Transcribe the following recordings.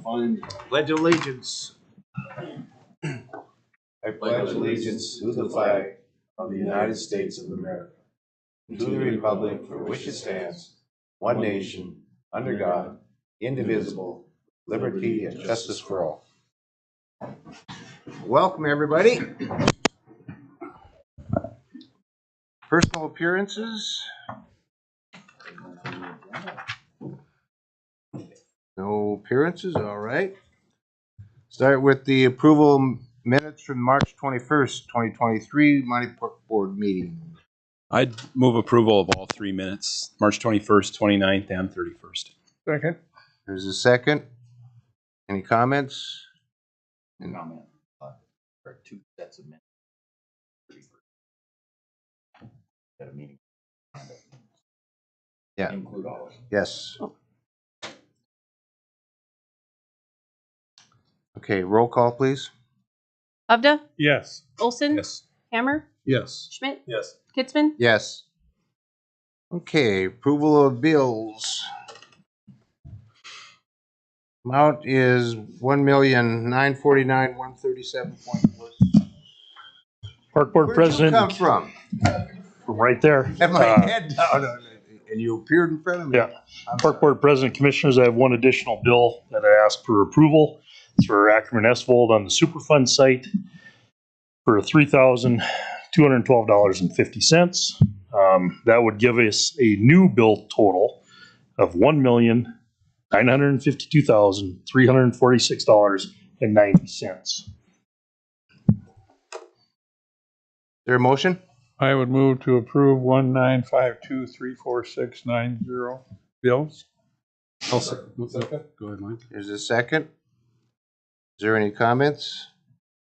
Pledge allegiance. I pledge allegiance to the flag of the United States of America, and to the republic for which it stands, one nation, under God, indivisible, liberty and justice for all. Welcome, everybody. Personal appearances. No appearances, all right. Start with the approval minutes from March 21st, 2023, Monty Board meeting. I'd move approval of all 3 minutes, March 21st, 29th, and 31st. Second. There's a second. Any comments? Comment for 2 sets of minutes. At a meeting. Yeah. Include all of them. Yes. Okay, roll call, please. Hovda, Yes. Olson, Yes. Hammer, Yes. Schmidt, Yes. Kitzman. Yes. Okay, approval of bills. Amount is $1,949,137.4. Park Board Where'd you President. come from? Right there. Had my head down on it, and you appeared in front of me. Yeah. Park Board President, Commissioners, I have one additional bill that I asked for approval. It's for Ackerman Esvold on the Superfund site for $3,212.50. That would give us a new bill total of $1,952,346.90. Is there a motion? I would move to approve 195234690 bills. I'll second. Go ahead, Mike. There's a second. Is there any comments?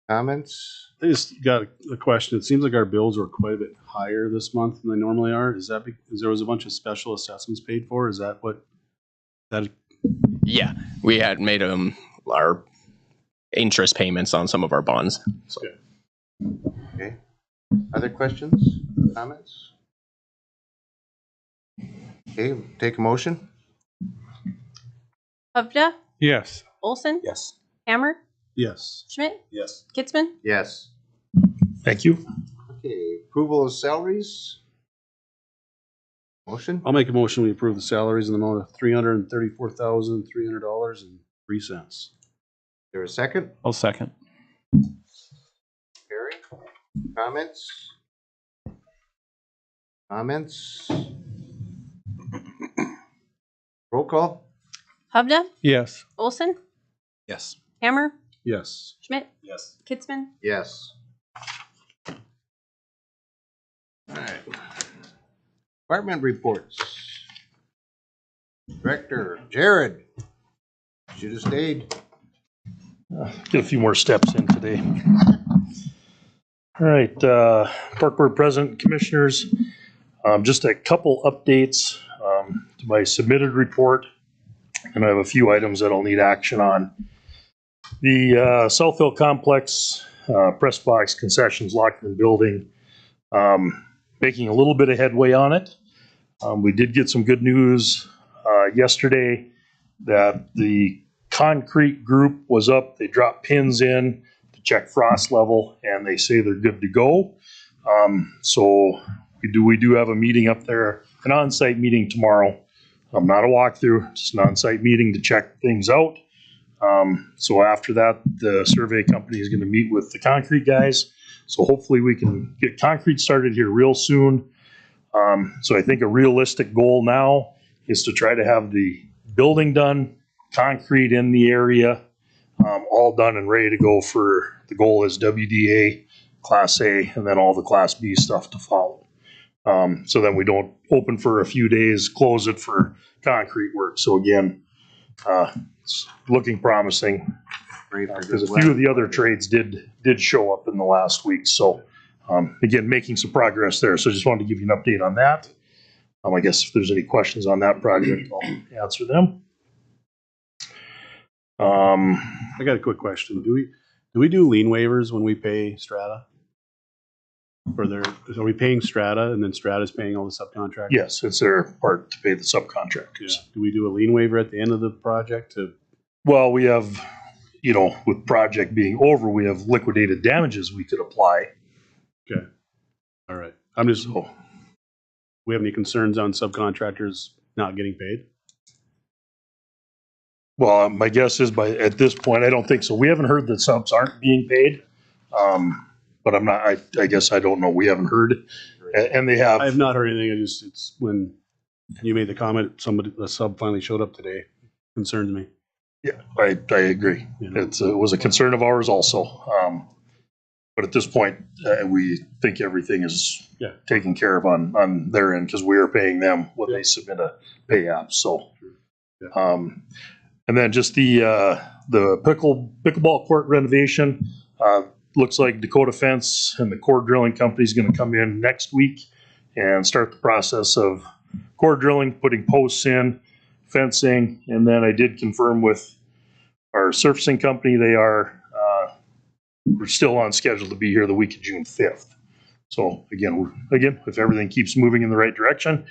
Comments? I just got a question. It seems like our bills were quite a bit higher this month than they normally are. Is that because there was a bunch of special assessments paid for? Is that what that? Yeah, we had made our interest payments on some of our bonds. So. Okay. Other questions? Comments? Okay, take a motion. Hovda, Yes. Olson, Yes. Hammer, Yes. Schmidt, Yes. Kitzman. Yes. Thank you. Okay, approval of salaries. Motion? I'll make a motion. We approve the salaries in the amount of $334,300.03. Is there a second? I'll second. Barry? Comments? Comments? Roll call? Hovda, Yes. Olson, Yes. Hammer, Yes. Schmidt, Yes. Kitzman. Yes. All right. Department reports. Director Jared. Should have stayed. Get a few more steps in today. All right, Park Board President, Commissioners, just a couple updates to my submitted report, and I have a few items that I'll need action on. The Southfield Complex, press box concessions Lockman building, making a little bit of headway on it. We did get some good news yesterday that the concrete group was up. They dropped pins in to check frost level, and they say they're good to go. So we do have a meeting up there, an on-site meeting tomorrow. Not a walkthrough, just an on-site meeting to check things out. So after that, the survey company is going to meet with the concrete guys. So hopefully we can get concrete started here real soon. So I think a realistic goal now is to try to have the building done, concrete in the area, all done and ready to go for, the goal is WDA, Class A, and then all the Class B stuff to follow. So then we don't open for a few days, close it for concrete work. So again, it's looking promising because a few of the other trades did show up in the last week. So again, making some progress there. So just wanted to give you an update on that. I guess if there's any questions on that project, I'll answer them. I got a quick question. Do we do lien waivers when we pay Strata? Are we paying Strata and then Strata's paying all the subcontractors? Yes, it's their part to pay the subcontractors. Do we do a lien waiver at the end of the project to Well, we have, with project being over, we have liquidated damages we could apply. All right. I'm just, So, we have any concerns on subcontractors not getting paid? well, my guess is at this point, I don't think so. We haven't heard that subs aren't being paid. But I guess I don't know. We haven't heard. And they I have have, not heard anything. It's when you made the comment, a sub finally showed up today. Concerns me. yeah, I agree. You know? It was a concern of ours also. But at this point, we think everything is Yeah. taken care of on their end because we are paying them when they submit a pay app. So, Yeah. and then just the pickleball court renovation. Looks like Dakota Fence and the core drilling company is going to come in next week and start the process of core drilling, putting posts in, fencing, and then I did confirm with our surfacing company. We're still on schedule to be here the week of June 5th. So again, if everything keeps moving in the right direction,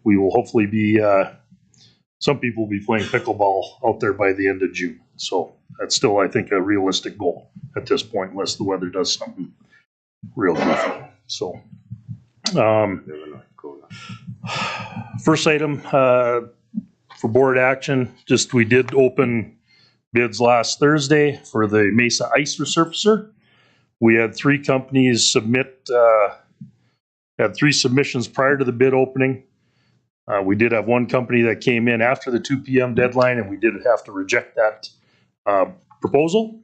we will hopefully be, some people will be playing pickleball out there by the end of June. So that's still, I think, a realistic goal at this point, unless the weather does something real goofy. So, first item, for board action, we did open bids last Thursday for the Mesa Ice Resurfacer. We had 3 companies had 3 submissions prior to the bid opening. We did have one company that came in after the 2 p.m. deadline, and we did have to reject that proposal.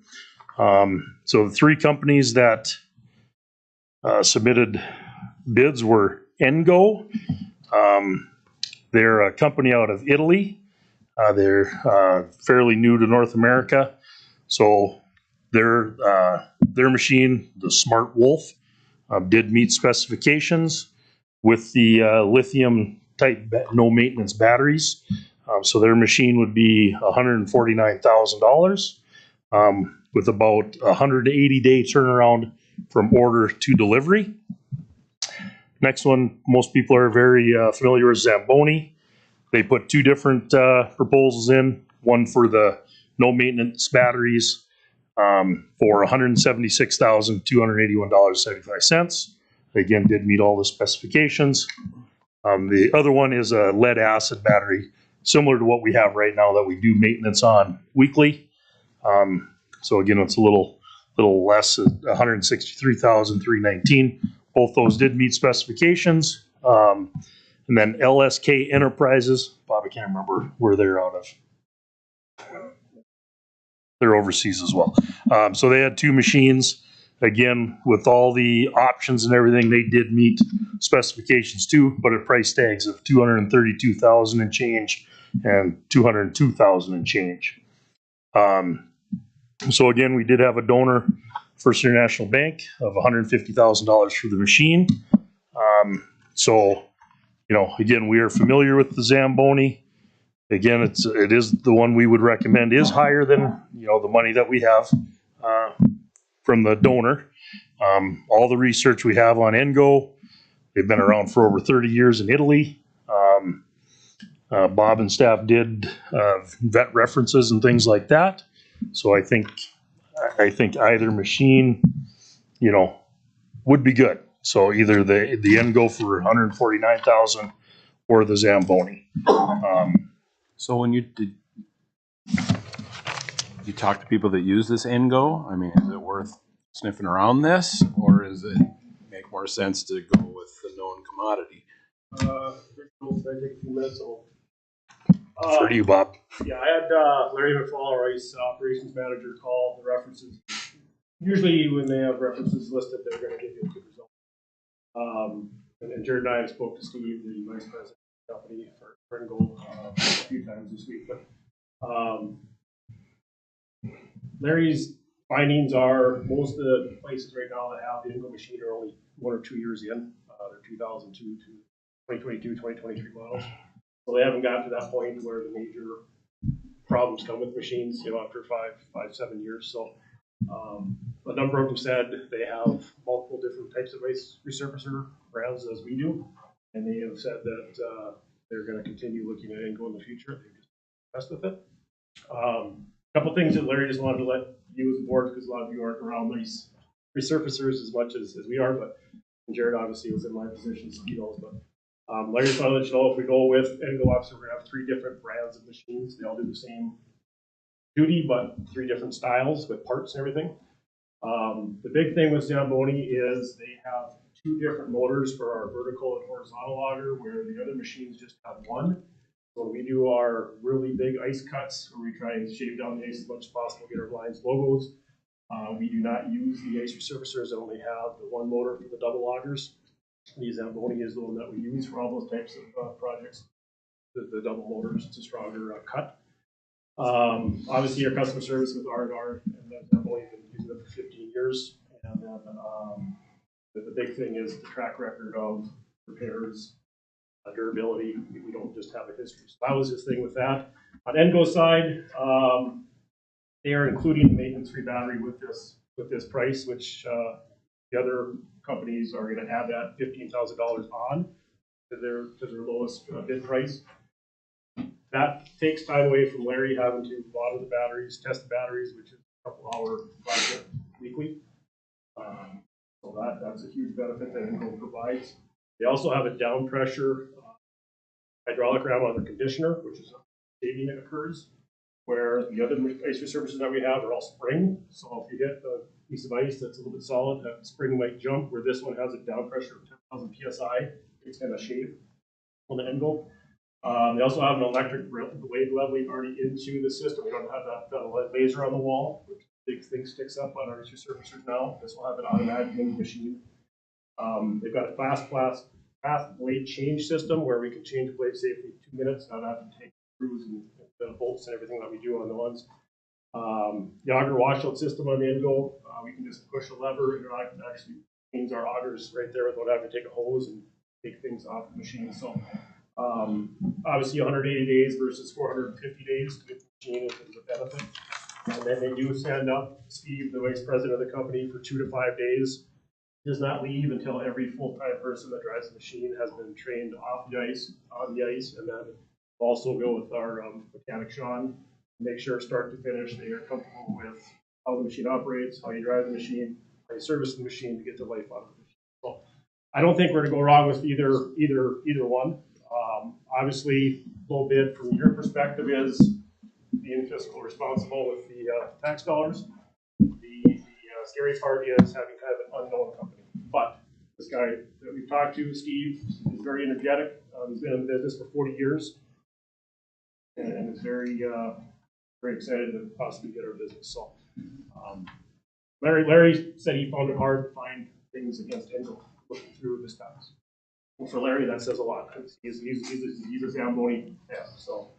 So the 3 companies that submitted bids were Engo. They're a company out of Italy. They're fairly new to North America. So their machine, the Smart Wolf, did meet specifications with the lithium type no maintenance batteries. So their machine would be $149,000 with about 180-day turnaround from order to delivery. Next one, most people are very familiar with Zamboni. They put 2 different proposals in, one for the no maintenance batteries for $176,281.75. Again, did meet all the specifications. The other one is a lead acid battery, similar to what we have right now that we do maintenance on weekly. So again, it's a little less, $163,319. Both those did meet specifications. And then LSK Enterprises, Bob, I can't remember where they're out of. They're overseas as well. So they had 2 machines. Again, with all the options and everything, they did meet specifications too, but at price tags of $232,000 and change and $202,000 and change. So again, we did have a donor, First International Bank, of $150,000 for the machine. So, again, we are familiar with the Zamboni. Again, it is the one we would recommend is higher than, the money that we have from the donor. All the research we have on Engo, they've been around for over 30 years in Italy. Bob and staff did vet references and things like that. So I think either machine, would be good. So either the Engo for $149,000 or the Zamboni. So when you talk to people that use this Engo, I mean, is it worth sniffing around this, or does it make more sense to go with the known commodity? For you, Bob. Yeah, I had Larry McFall, our ICE operations manager, call the references. Usually when they have references listed, they're going to give you a good result. And Jared and I spoke to Steve, the vice president of the company, for Engo a few times this week. But Larry's findings are most of the places right now that have the Engo machine are only 1 or 2 years in. They're 2002 to 2022, 2023 models. So they haven't gotten to that point where the major problems come with machines, after 7 years. So a number of them said they have multiple different types of ice resurfacer brands as we do, and they have said that they're going to continue looking at Engo in the future. They're just impressed with it. Couple things that Larry just wanted to let you as a board, because a lot of you aren't around these resurfacers as much as we are, but Jared obviously was in my position, so he knows. But Larry just wanted to let you know, if we go with Engo Officer, we're gonna have 3 different brands of machines. They all do the same duty, but 3 different styles with parts and everything. The big thing with Zamboni is they have 2 different motors for our vertical and horizontal auger, where the other machines just have 1. So when we do our really big ice cuts, where we try and shave down the ice as much as possible, get our lines, logos, we do not use the ice resurfacers that only have the 1 motor for the double augers. The Zamboni is the one that we use for all those types of projects. The double motors, it's a stronger cut. Obviously, our customer service with R&R, and Zamboni has been using them for 15 years. And then the big thing is the track record of repairs, durability. We don't just have a history. So that was his thing with that. On Engo's side, they are including the maintenance-free battery with this price, which the other companies are going to add that $15,000 on to their lowest bid price. That takes time away from Larry having to bottle the batteries, test the batteries, which is a couple-hour project weekly. So that's a huge benefit that Engo provides. They also have a down pressure hydraulic ram on the conditioner, which is a saving that occurs, where the other ice resurfacers that we have are all spring. So if you hit a piece of ice that's a little bit solid, that spring might jump, where this one has a down pressure of 10,000 PSI. It's going to shave on the Engo. They also have an electric blade leveling already into the system. We don't have that laser on the wall, which big thing sticks up on our ice resurfacers now. This will have an automatic in the machine. They've got a fast blade change system where we can change the blade safely in 2 minutes, not have to take screws and the bolts and everything that we do on the ones. The auger washout system on the Engo, we can just push a lever and it actually cleans our augers right there without having to take a hose and take things off the machine. So obviously 180 days versus 450 days to get the machine is a benefit. And then they do stand up Steve, the vice president of the company, for 2 to 5 days. Does not leave until every full-time person that drives the machine has been trained off the ice, on the ice, and then also go with our mechanic Sean, make sure start to finish they are comfortable with how the machine operates, how you drive the machine, how you service the machine to get the life out of the machine. So I don't think we're going to go wrong with either one. Obviously, low bid from your perspective is being fiscal responsible with the tax dollars. The scary part is having kind of an unknown company. But this guy that we've talked to, Steve, is very energetic. He's been in the business for 40 years and is very excited to possibly get our business. So Larry said he found it hard to find things against Engo looking through this tax. Well, for Larry, that says a lot. He's a Zamboni fan. So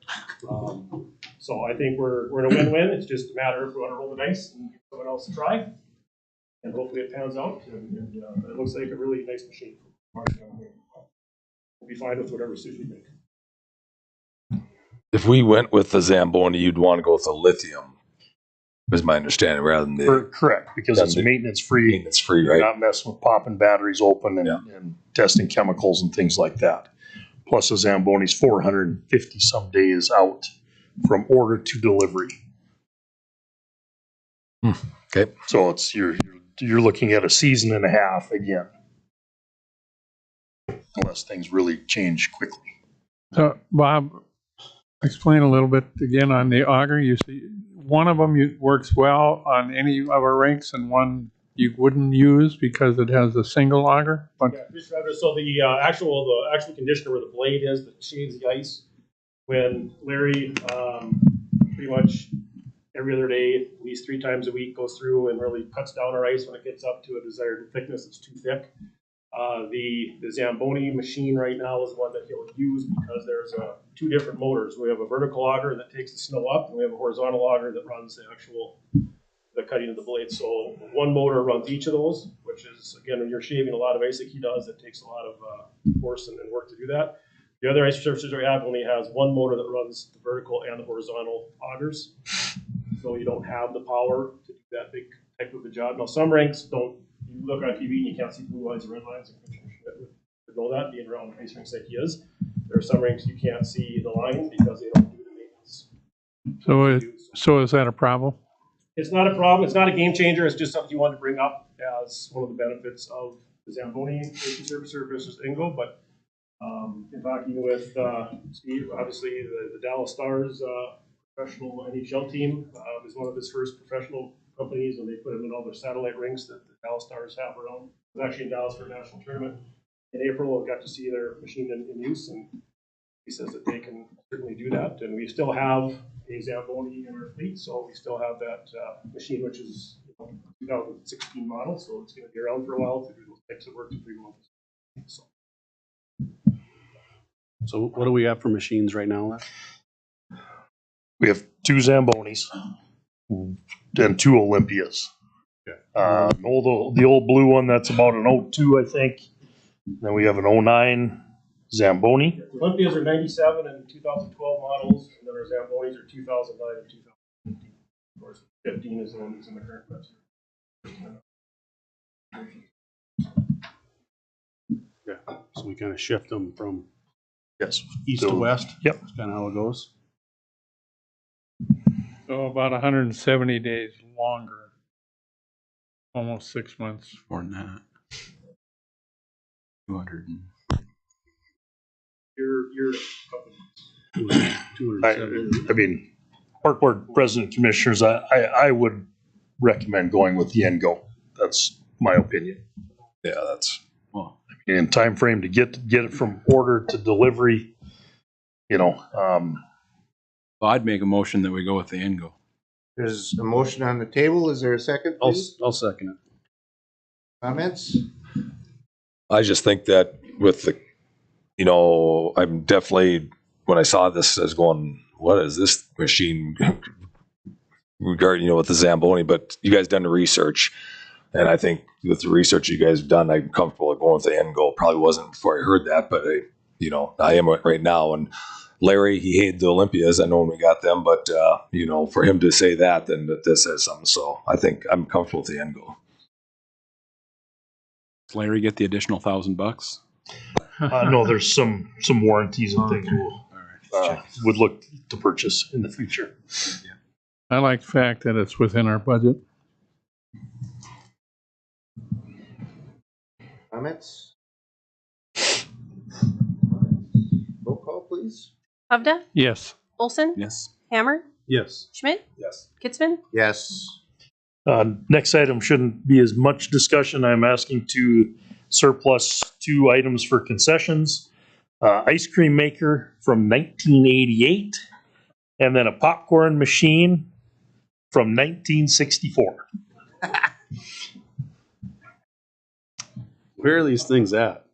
I think we're in a win-win. It's just a matter if we want to roll the dice and give someone else a try. And hopefully it pans out. And it looks like a really nice machine. We'll be fine with whatever decision you make. If we went with the Zamboni, you'd want to go with the lithium, is my understanding, rather than the Correct, because it's maintenance-free. maintenance-free, You're right? not messing with popping batteries open and testing chemicals and things like that. Plus, the Zamboni's 450 some days out from order to delivery. Okay. So it's you're looking at a season and a half again, unless things really change quickly. So Bob, explain a little bit again on the auger. You see, one of them works well on any of our rinks and one you wouldn't use because it has a single auger. But So the actual conditioner where the blade is that shaves the ice, when Larry pretty much every other day, at least 3 times a week, goes through and really cuts down our ice when it gets up to a desired thickness that's too thick. The Zamboni machine right now is the one that he'll use because there's 2 different motors. We have a vertical auger that takes the snow up, and we have a horizontal auger that runs the cutting of the blade. So one motor runs each of those, which is, again, when you're shaving a lot of ice like he does, it takes a lot of force and work to do that. The other ice surfaces we have only has one motor that runs the vertical and the horizontal augers. So you don't have the power to do that big type of a job. Now, some rinks don't. You look on TV and you can't see blue lines and red lines. And Commissioner Schmidt would know that, being around ice rinks like he is. There are some rinks you can't see the lines because they don't do the maintenance. So is that a problem? It's not a problem. It's not a game changer. It's just something you wanted to bring up as one of the benefits of the Zamboni Safety Servicer versus Ingo. But in talking with Steve, obviously the Dallas Stars professional NHL team is one of his first professional companies, and they put him in all their satellite rinks that the Dallas Stars have around. I was actually in Dallas for a national tournament in April. I got to see their machine in use, and he says that they can certainly do that. And we still have a Zamboni in our fleet, so we still have that machine, which is 2016 model, so it's going to be around for a while to do those types of work to 3 months. So what do we have for machines right now? We have 2 Zambonis and 2 Olympias. Okay. The old blue one, that's about an 02, I think. Then we have an 09 Zamboni. The Olympias are 97 and 2012 models, and then our Zambonis are 2009 and 2015. Of course, 15 is the one that's in the current website. Yeah. So we kind of shift them from Yes. east to west. Yep. That's kind of how it goes. So about 170 days longer. Almost 6 months. More than that. 200. You're a couple I mean, Park Board President Commissioners, I would recommend going with the Engo. That's my opinion. Yeah, that's, Well, In time frame to get it from order to delivery, I'd make a motion that we go with the Ingo. There's a motion on the table. Is there a second, please? I'll second it. Comments? I just think that with the, I'm definitely, when I saw this, I was going, what is this machine regarding, with the Zamboni, but you guys done the research. And I think with the research you guys have done, I'm comfortable going with the end goal. Probably wasn't before I heard that, but I am right now. And Larry, he hated the Olympias. I know when we got them, but for him to say that, then this says something. So I think I'm comfortable with the end goal. Does Larry get the additional $1,000? no, there's some warranties and things we'll would look to purchase in the future. I like the fact that it's within our budget. Comments? Roll call, please. Hovda, Yes. Olson, Yes. Hammer, Yes. Schmidt, Yes. Kitzman. Yes. Next item shouldn't be as much discussion. I'm asking to surplus 2 items for concessions. Ice cream maker from 1988, and then a popcorn machine from 1964. Where are these things at?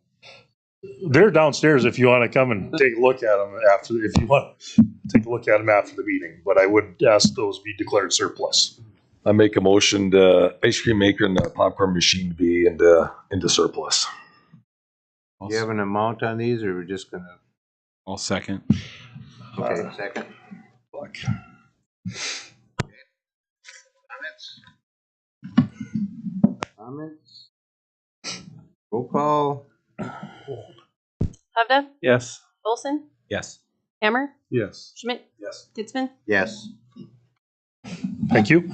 They're downstairs if you want to come and take a look at them if you want to take a look at them after the meeting. But I would ask those be declared surplus. I make a motion to ice cream maker and the popcorn machine to be into surplus. Do you have an amount on these, or we're just gonna? I'll second. Okay, second. Fuck. Comments? Roll call. Hovda, Yes. Olson, Yes. Hammer, Yes. Schmidt, Yes. Kitzman. Yes. Thank you.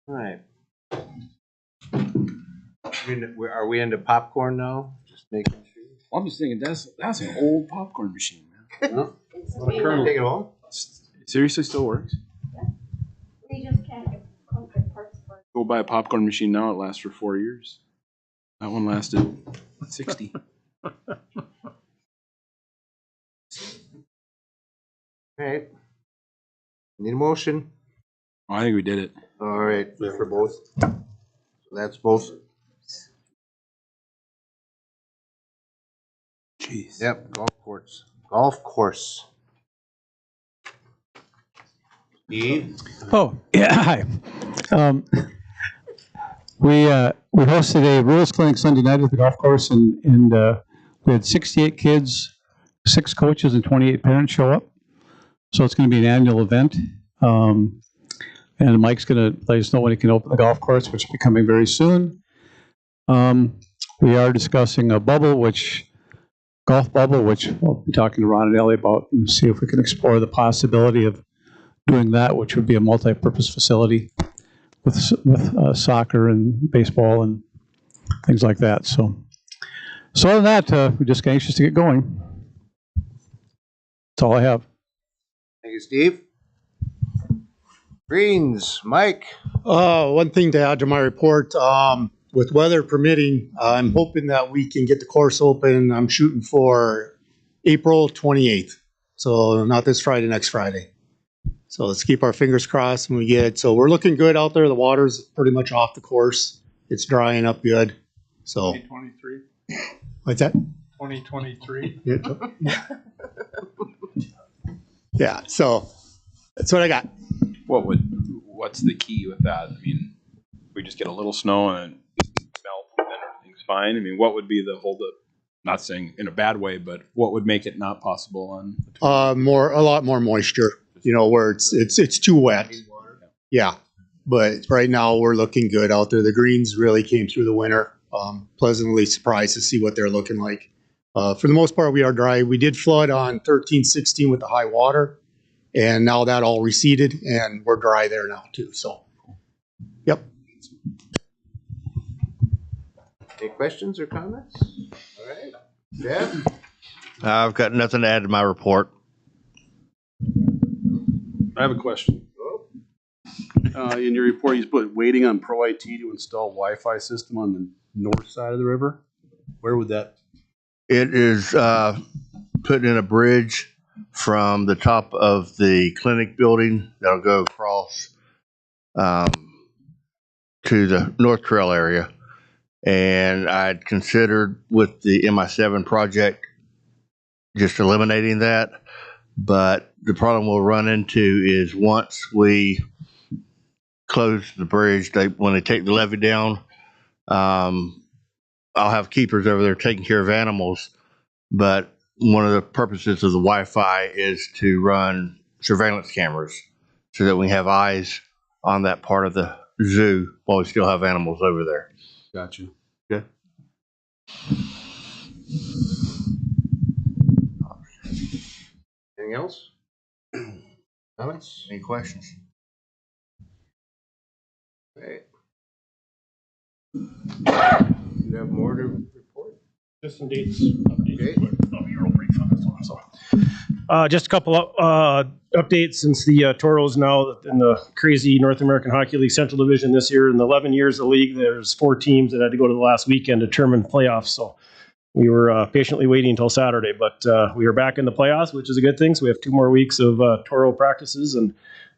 All right. Are we into popcorn now? Just making sure. I'm just thinking that's an old popcorn machine, man. Take it home. Seriously, still works. We just can't get parts for it. Go buy a popcorn machine now; it lasts for 4 years. That one lasted 60. All right. Need a motion? I think we did it. All right, for both. So that's both. Jeez. Yep, golf course. Golf course. Steve? Oh, yeah, hi. We hosted a rules clinic Sunday night at the golf course, and we had 68 kids, 6 coaches, and 28 parents show up. So it's going to be an annual event. And Mike's going to let us know when he can open the golf course, which will be coming very soon. We are discussing a bubble, which golf bubble, which I'll be talking to Ron and Ellie about and see if we can explore the possibility of doing that, which would be a multi-purpose facility with soccer and baseball and things like that. So other than that, we're just anxious to get going. That's all I have. Thank you, Steve. Greens, Mike. One thing to add to my report, with weather permitting, I'm hoping that we can get the course open. I'm shooting for April 28th. So not this Friday, next Friday. So let's keep our fingers crossed when we get it. So we're looking good out there. The water's pretty much off the course. It's drying up good. So 2023. what's that? 2023. Yeah. So that's what I got. What's the key with that? I mean, we just get a little snow and melt and then everything's fine. I mean, what would be the holdup? Not saying in a bad way, but what would make it not possible on? A lot more moisture, where it's too wet. Yeah. But right now we're looking good out there. The greens really came through the winter. Pleasantly surprised to see what they're looking like. For the most part, we are dry. We did flood on 13, 16 with the high water, and now that all receded, and we're dry there now too. So, yep. Any questions or comments? All right. Jeff? I've got nothing to add to my report. I have a question. In your report, you put waiting on Pro IT to install Wi-Fi system on the north side of the river. Where would that? It is putting in a bridge from the top of the clinic building that'll go across to the North Trail area. And I'd considered with the MI7 project just eliminating that. But the problem we'll run into is once we close the bridge, when they take the levee down, I'll have keepers over there taking care of animals. But one of the purposes of the Wi-Fi is to run surveillance cameras so that we have eyes on that part of the zoo while we still have animals over there. Gotcha. Okay. Anything else? Comments? Any questions? Right. You have more to report? Just some dates. Updates. Okay. I'll be real brief on this one. So, just a couple of updates since the Toros now in the crazy North American Hockey League Central Division this year. In the 11 years of the league, there's 4 teams that had to go to the last weekend to determine playoffs. So we were patiently waiting until Saturday, but we are back in the playoffs, which is a good thing. So we have 2 more weeks of Toro practices, and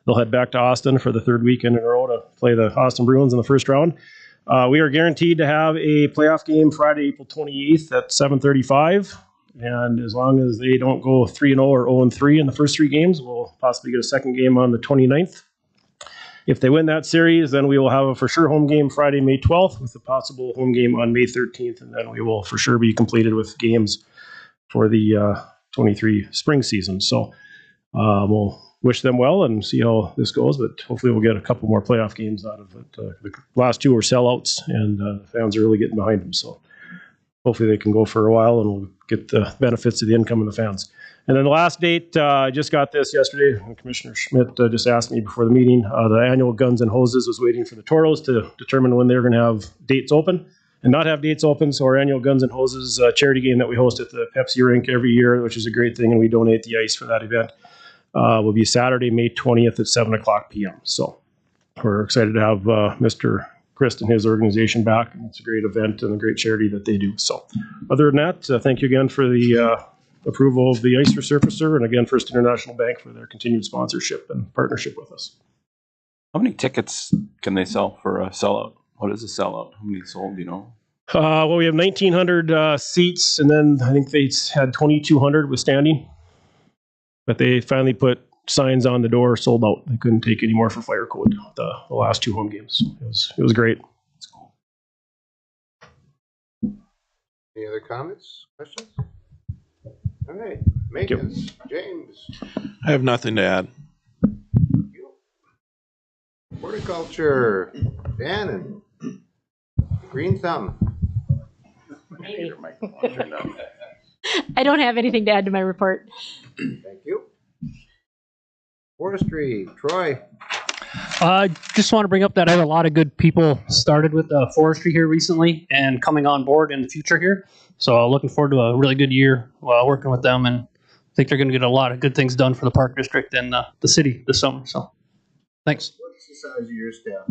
they'll head back to Austin for the 3rd weekend in a row to play the Austin Bruins in the first round. We are guaranteed to have a playoff game Friday, April 28th at 7:35. And as long as they don't go 3-0 or 0-3 in the first 3 games, we'll possibly get a second game on the 29th. If they win that series, then we will have a for sure home game Friday, May 12th, with a possible home game on May 13th. And then we will for sure be completed with games for the 23 spring season. So we'll wish them well and see how this goes, but hopefully we'll get a couple more playoff games out of it. The last 2 were sellouts, and the fans are really getting behind them. So hopefully they can go for a while, and we'll get the benefits of the income of the fans. And then the last date, I just got this yesterday. Commissioner Schmidt just asked me before the meeting. The annual Guns and Hoses was waiting for the Toros to determine when they're going to have dates open and not have dates open. So our annual Guns and Hoses charity game that we host at the Pepsi rink every year, which is a great thing, and we donate the ice for that event, will be Saturday, May 20th at 7:00 p.m. So we're excited to have Mr. Christ and his organization back. And it's a great event and a great charity that they do. So other than that, thank you again for the approval of the ice resurfacer, and again, First International Bank for their continued sponsorship and partnership with us. How many tickets can they sell for a sellout? What is a sellout? How many sold, do you know? Well, we have 1,900 seats, and then I think they had 2,200 with standing. But they finally put signs on the door, sold out. They couldn't take any more for fire code the last 2 home games. It was great. Any other comments, questions? All right, maintenance, James. I have nothing to add. Horticulture, Shannon. Green thumb. I don't have anything to add to my report. Thank you. Forestry, Troy. Just want to bring up that I have a lot of good people started with forestry here recently and coming on board in the future here. So looking forward to a really good year working with them, and I think they're going to get a lot of good things done for the park district and the city this summer. So thanks. What's the size of your staff?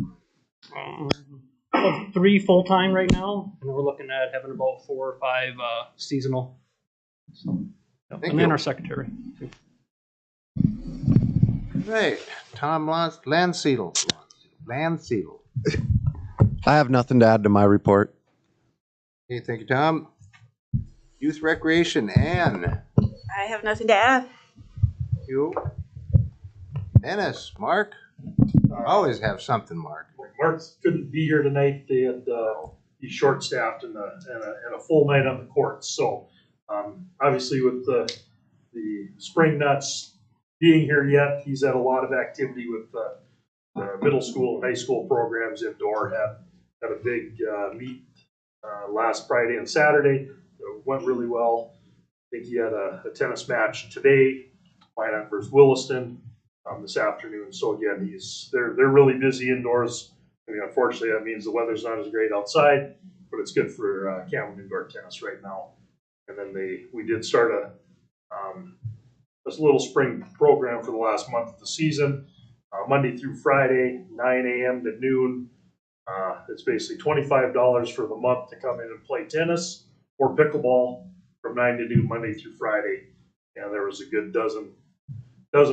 3 full-time right now, and we're looking at having about 4 or 5 seasonal. So, and then our secretary. Right, Tom Landseedle. I have nothing to add to my report. Okay, thank you, Tom. Youth Recreation, Ann. I have nothing to add. Thank you. Dennis, Mark. Always have something, Mark. Mark couldn't be here tonight. They had, he's short-staffed and a full night on the courts. So, obviously with the spring nuts being here yet, he's had a lot of activity with the middle school and high school programs indoor. Had a big meet last Friday and Saturday. It went really well. I think he had a tennis match today, Minot versus Williston, this afternoon. So again, they're really busy indoors. I mean, unfortunately, that means the weather's not as great outside, but it's good for Cameron indoor tennis right now. And then we did start this little spring program for the last month of the season, Monday through Friday, 9 a.m. to noon. It's basically $25 for the month to come in and play tennis or pickleball from 9 to noon, Monday through Friday. And there was a good dozen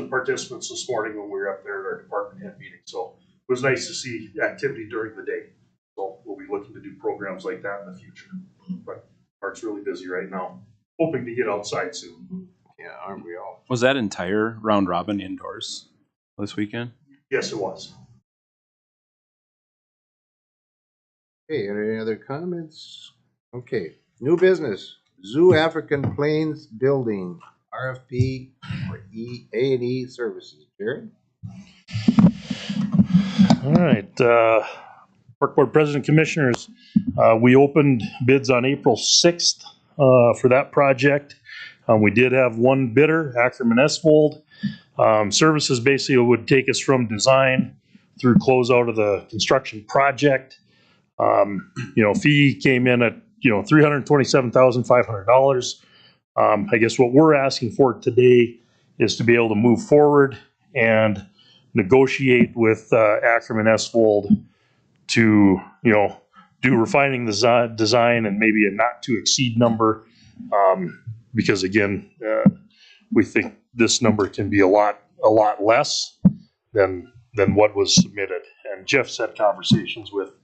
participants this morning when we were up there at our department head meeting. So it was nice to see activity during the day. So we'll be looking to do programs like that in the future. But Mark's really busy right now, hoping to get outside soon. Yeah, aren't we all? Was that entire round robin indoors this weekend? Yes, it was. Okay, any other comments? Okay, new business, Zoo African Plains Building, RFP for A&E services. Jared? All right, Park Board President Commissioners, we opened bids on April 6th for that project. We did have one bidder, Ackerman Esvold. Services basically would take us from design through closeout of the construction project. Fee came in at, $327,500. I guess what we're asking for today is to be able to move forward and negotiate with Ackerman Esvold to, do refining the design and maybe a not to exceed number. Because again, we think this number can be a lot less than what was submitted. And Jeff's had conversations with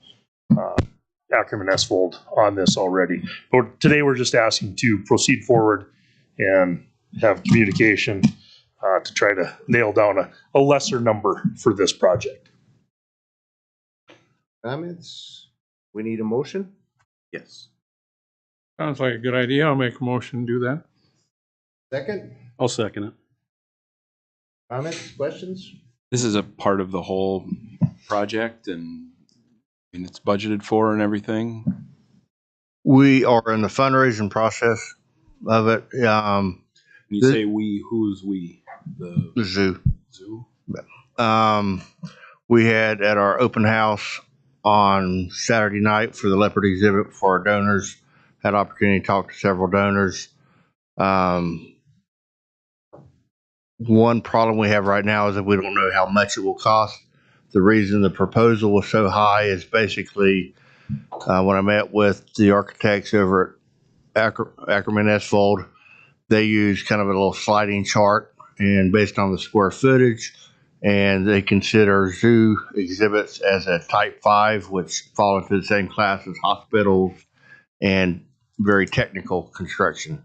Ackerman Esvold on this already. But today we're just asking to proceed forward and have communication to try to nail down a lesser number for this project. Comments? We need a motion? Yes. Sounds like a good idea. I'll make a motion to do that. Second? I'll second it. Comments, questions? This is a part of the whole project, and it's budgeted for and everything. We are in the fundraising process of it. You say we, who's we? The zoo. Zoo? We had at our open house on Saturday night for the leopard exhibit for our donors, had opportunity to talk to several donors. One problem we have right now is that we don't know how much it will cost. The reason the proposal was so high is basically when I met with the architects over at Ackerman Esvold, they use kind of a little sliding chart and based on the square footage, and they consider zoo exhibits as a type 5, which fall into the same class as hospitals and very technical construction.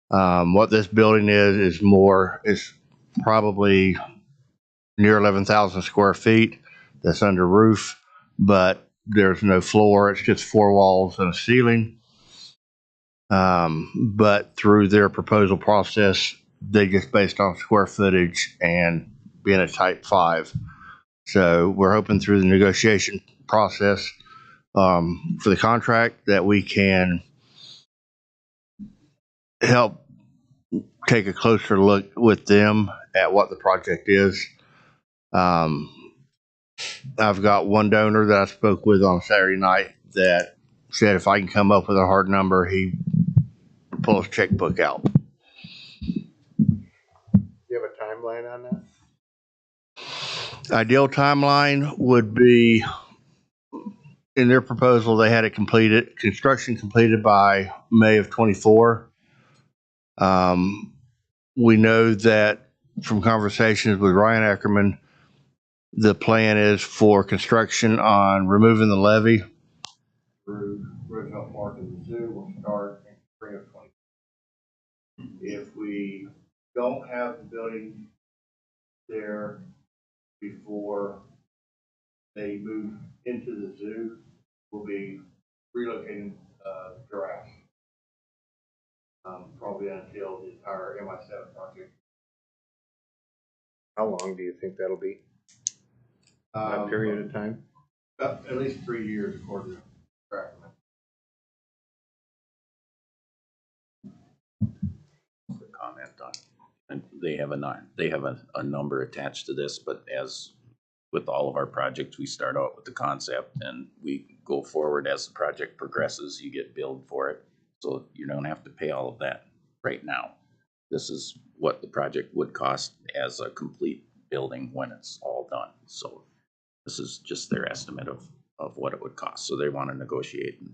What this building is probably near 11,000 square feet. That's under roof, but there's no floor. It's just 4 walls and a ceiling. But through their proposal process, they just based on square footage and being a type 5. So we're hoping through the negotiation process for the contract that we can help take a closer look with them at what the project is. I've got one donor that I spoke with on Saturday night that said if I can come up with a hard number, he pull his checkbook out. Do you have a timeline on that? Ideal timeline would be, in their proposal, they had it completed, construction completed by May of 24. We know that from conversations with Ryan Ackerman, the plan is for construction on removing the levee through Roosevelt Park and the zoo will start in spring of 20. If we don't have the building there before they move into the zoo, we'll be relocating giraffes. Probably until the entire MI7 project. How long do you think that'll be? That period of time? At least 3 years, according to Ackerman. Comment on, and they have a number attached to this, but as with all of our projects, we start out with the concept and we go forward as the project progresses. You get billed for it, so you don't have to pay all of that right now. This is what the project would cost as a complete building when it's all done. So this is just their estimate of what it would cost. So they want to negotiate and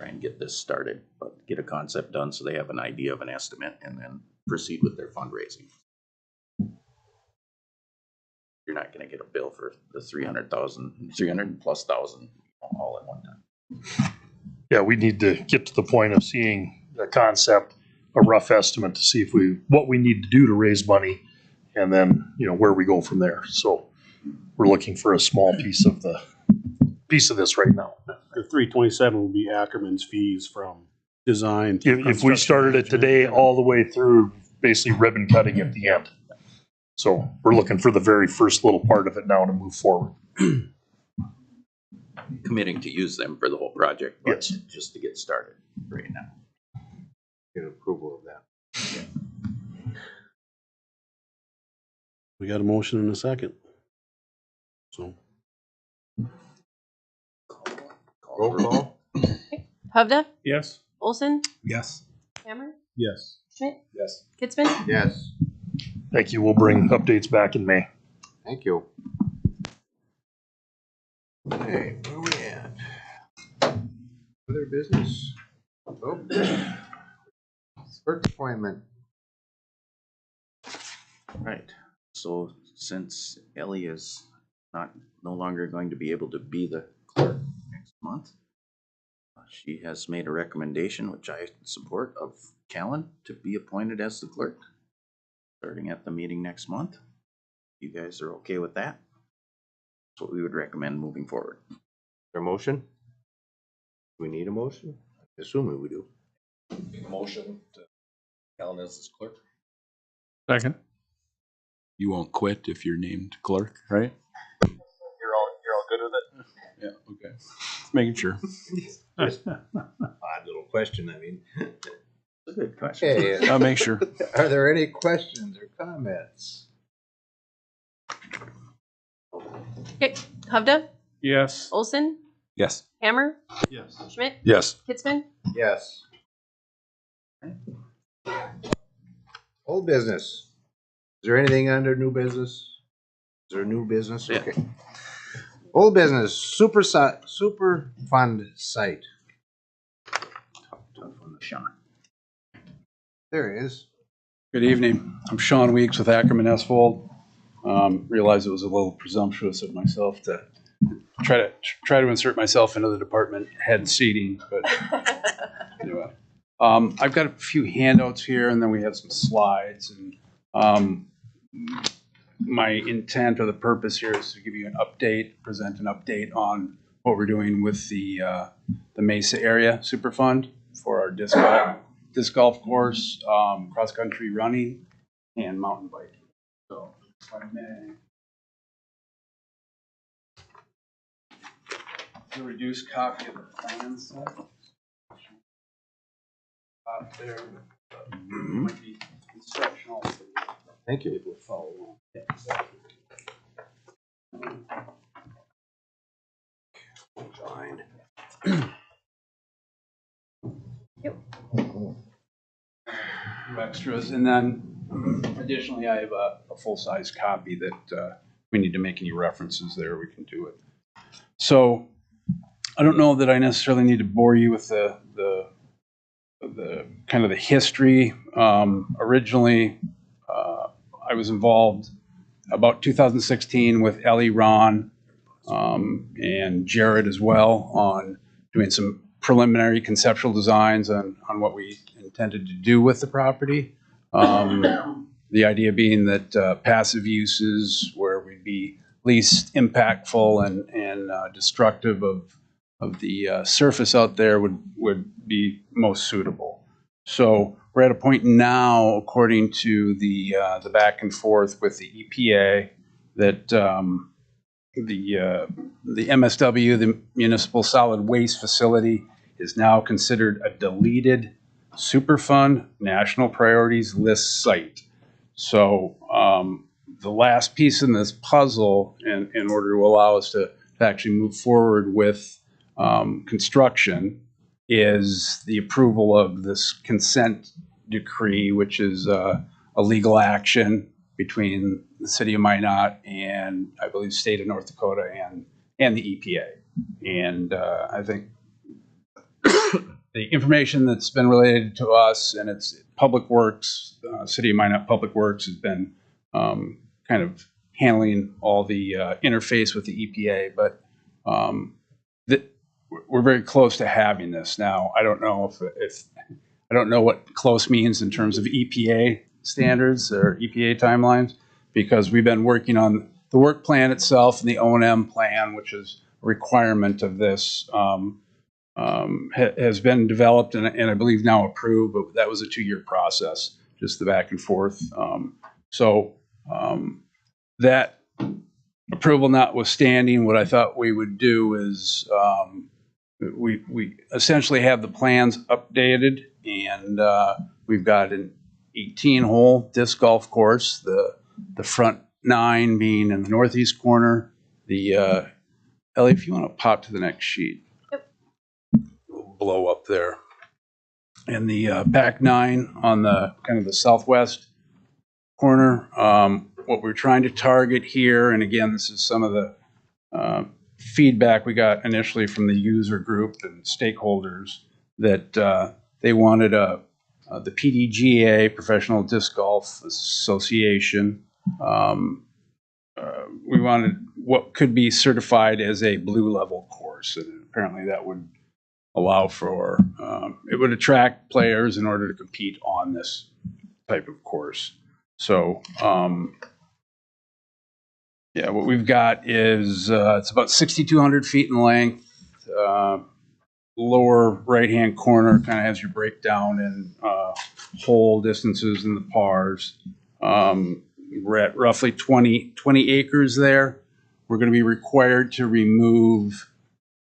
try and get this started, but get a concept done so they have an idea of an estimate and then proceed with their fundraising. You're not going to get a bill for the 300 plus thousand all at one time. Yeah, we need to get to the point of seeing the concept, a rough estimate to see what we need to do to raise money, and then, where we go from there. So we're looking for a small piece of this right now. The 327 will be Ackerman's fees from design. To If we started it today, all the way through basically ribbon cutting at the end. So we're looking for the very first little part of it now to move forward. Committing to use them for the whole project, but yes, just to get started right now. Get approval of that. Yeah. We got a motion in a second. So. Roll call? Hovda? Yes. Olson? Yes. Hammer? Yes. Schmidt? Yes. Kitzman? Yes. Thank you. We'll bring updates back in May. Thank you. Okay, where we at? Other business? Oh. Clerk appointment. Right. So since Ellie is no longer going to be able to be the clerk next month, she has made a recommendation, which I support, of Callan to be appointed as the clerk, starting at the meeting next month. You guys are okay with that? That's what we would recommend moving forward. Is there a motion? Do we need a motion? Assuming we do. Make a motion to Callan as his clerk. Second. You won't quit if you're named clerk, right? You're all good with it? Yeah, okay. Just making sure. Odd little question, I mean. That's a good question. Okay. I'll make sure. Are there any questions or comments? Okay. Hovda? Yes. Olson? Yes. Hammer? Yes. Schmidt? Yes. Kitzman? Yes. Old business. Is there anything under new business? Is there new business? Yeah. Okay. Old business, super fund site. Sean. There it is. Good evening. I'm Sean Weeks with Ackerman Asphalt. Realized it was a little presumptuous of myself to try to insert myself into the department head seating, but anyway. I've got a few handouts here, and then we have some slides. And my intent or the purpose here is to give you an update, present an update on what we're doing with the Mesa Area Superfund for our disc golf course, cross country running, and mountain biking. So, if I may. The reduced copy of the plan set. There. Might be instructional. Thank you. People follow along. Fine. Few extras, and then additionally, I have a full-size copy that we need to make any references there, we can do it. So I don't know that I necessarily need to bore you with the kind of the history. Originally, I was involved about 2016 with Ellie, Ron, and Jared as well on doing some preliminary conceptual designs on what we intended to do with the property. The idea being that passive uses where we'd be least impactful and destructive of the surface out there would be most suitable. So we're at a point now, according to the back and forth with the EPA, that the MSW, the Municipal Solid Waste Facility, is now considered a deleted Superfund National Priorities List site. So the last piece in this puzzle, in order to allow us to actually move forward with construction, is the approval of this consent decree, which is a legal action between the city of Minot and I believe state of North Dakota and the EPA. And I think the information that's been related to us, and it's Public Works, City of Minot Public Works has been kind of handling all the interface with the EPA, but we're very close to having this now. I don't know if I don't know what close means in terms of EPA standards or EPA timelines, because we've been working on the work plan itself and the O&M plan, which is a requirement of this, has been developed and I believe now approved, but that was a 2-year process, just the back and forth. That approval notwithstanding, what I thought we would do is we essentially have the plans updated, and we've got an 18-hole disc golf course, the front 9 being in the northeast corner. The Ellie, if you want to pop to the next sheet. Yep. We'll blow up there. And the back 9 on the kind of the southwest corner. What we're trying to target here, and again, this is some of the feedback we got initially from the user group and stakeholders, that they wanted the PDGA, Professional Disc Golf Association. We wanted what could be certified as a blue level course, and apparently that would allow for, it would attract players in order to compete on this type of course. So, yeah, what we've got is it's about 6,200 feet in length. Lower right-hand corner kind of has your breakdown in hole distances in the pars. We're at roughly 20 acres there. We're going to be required to remove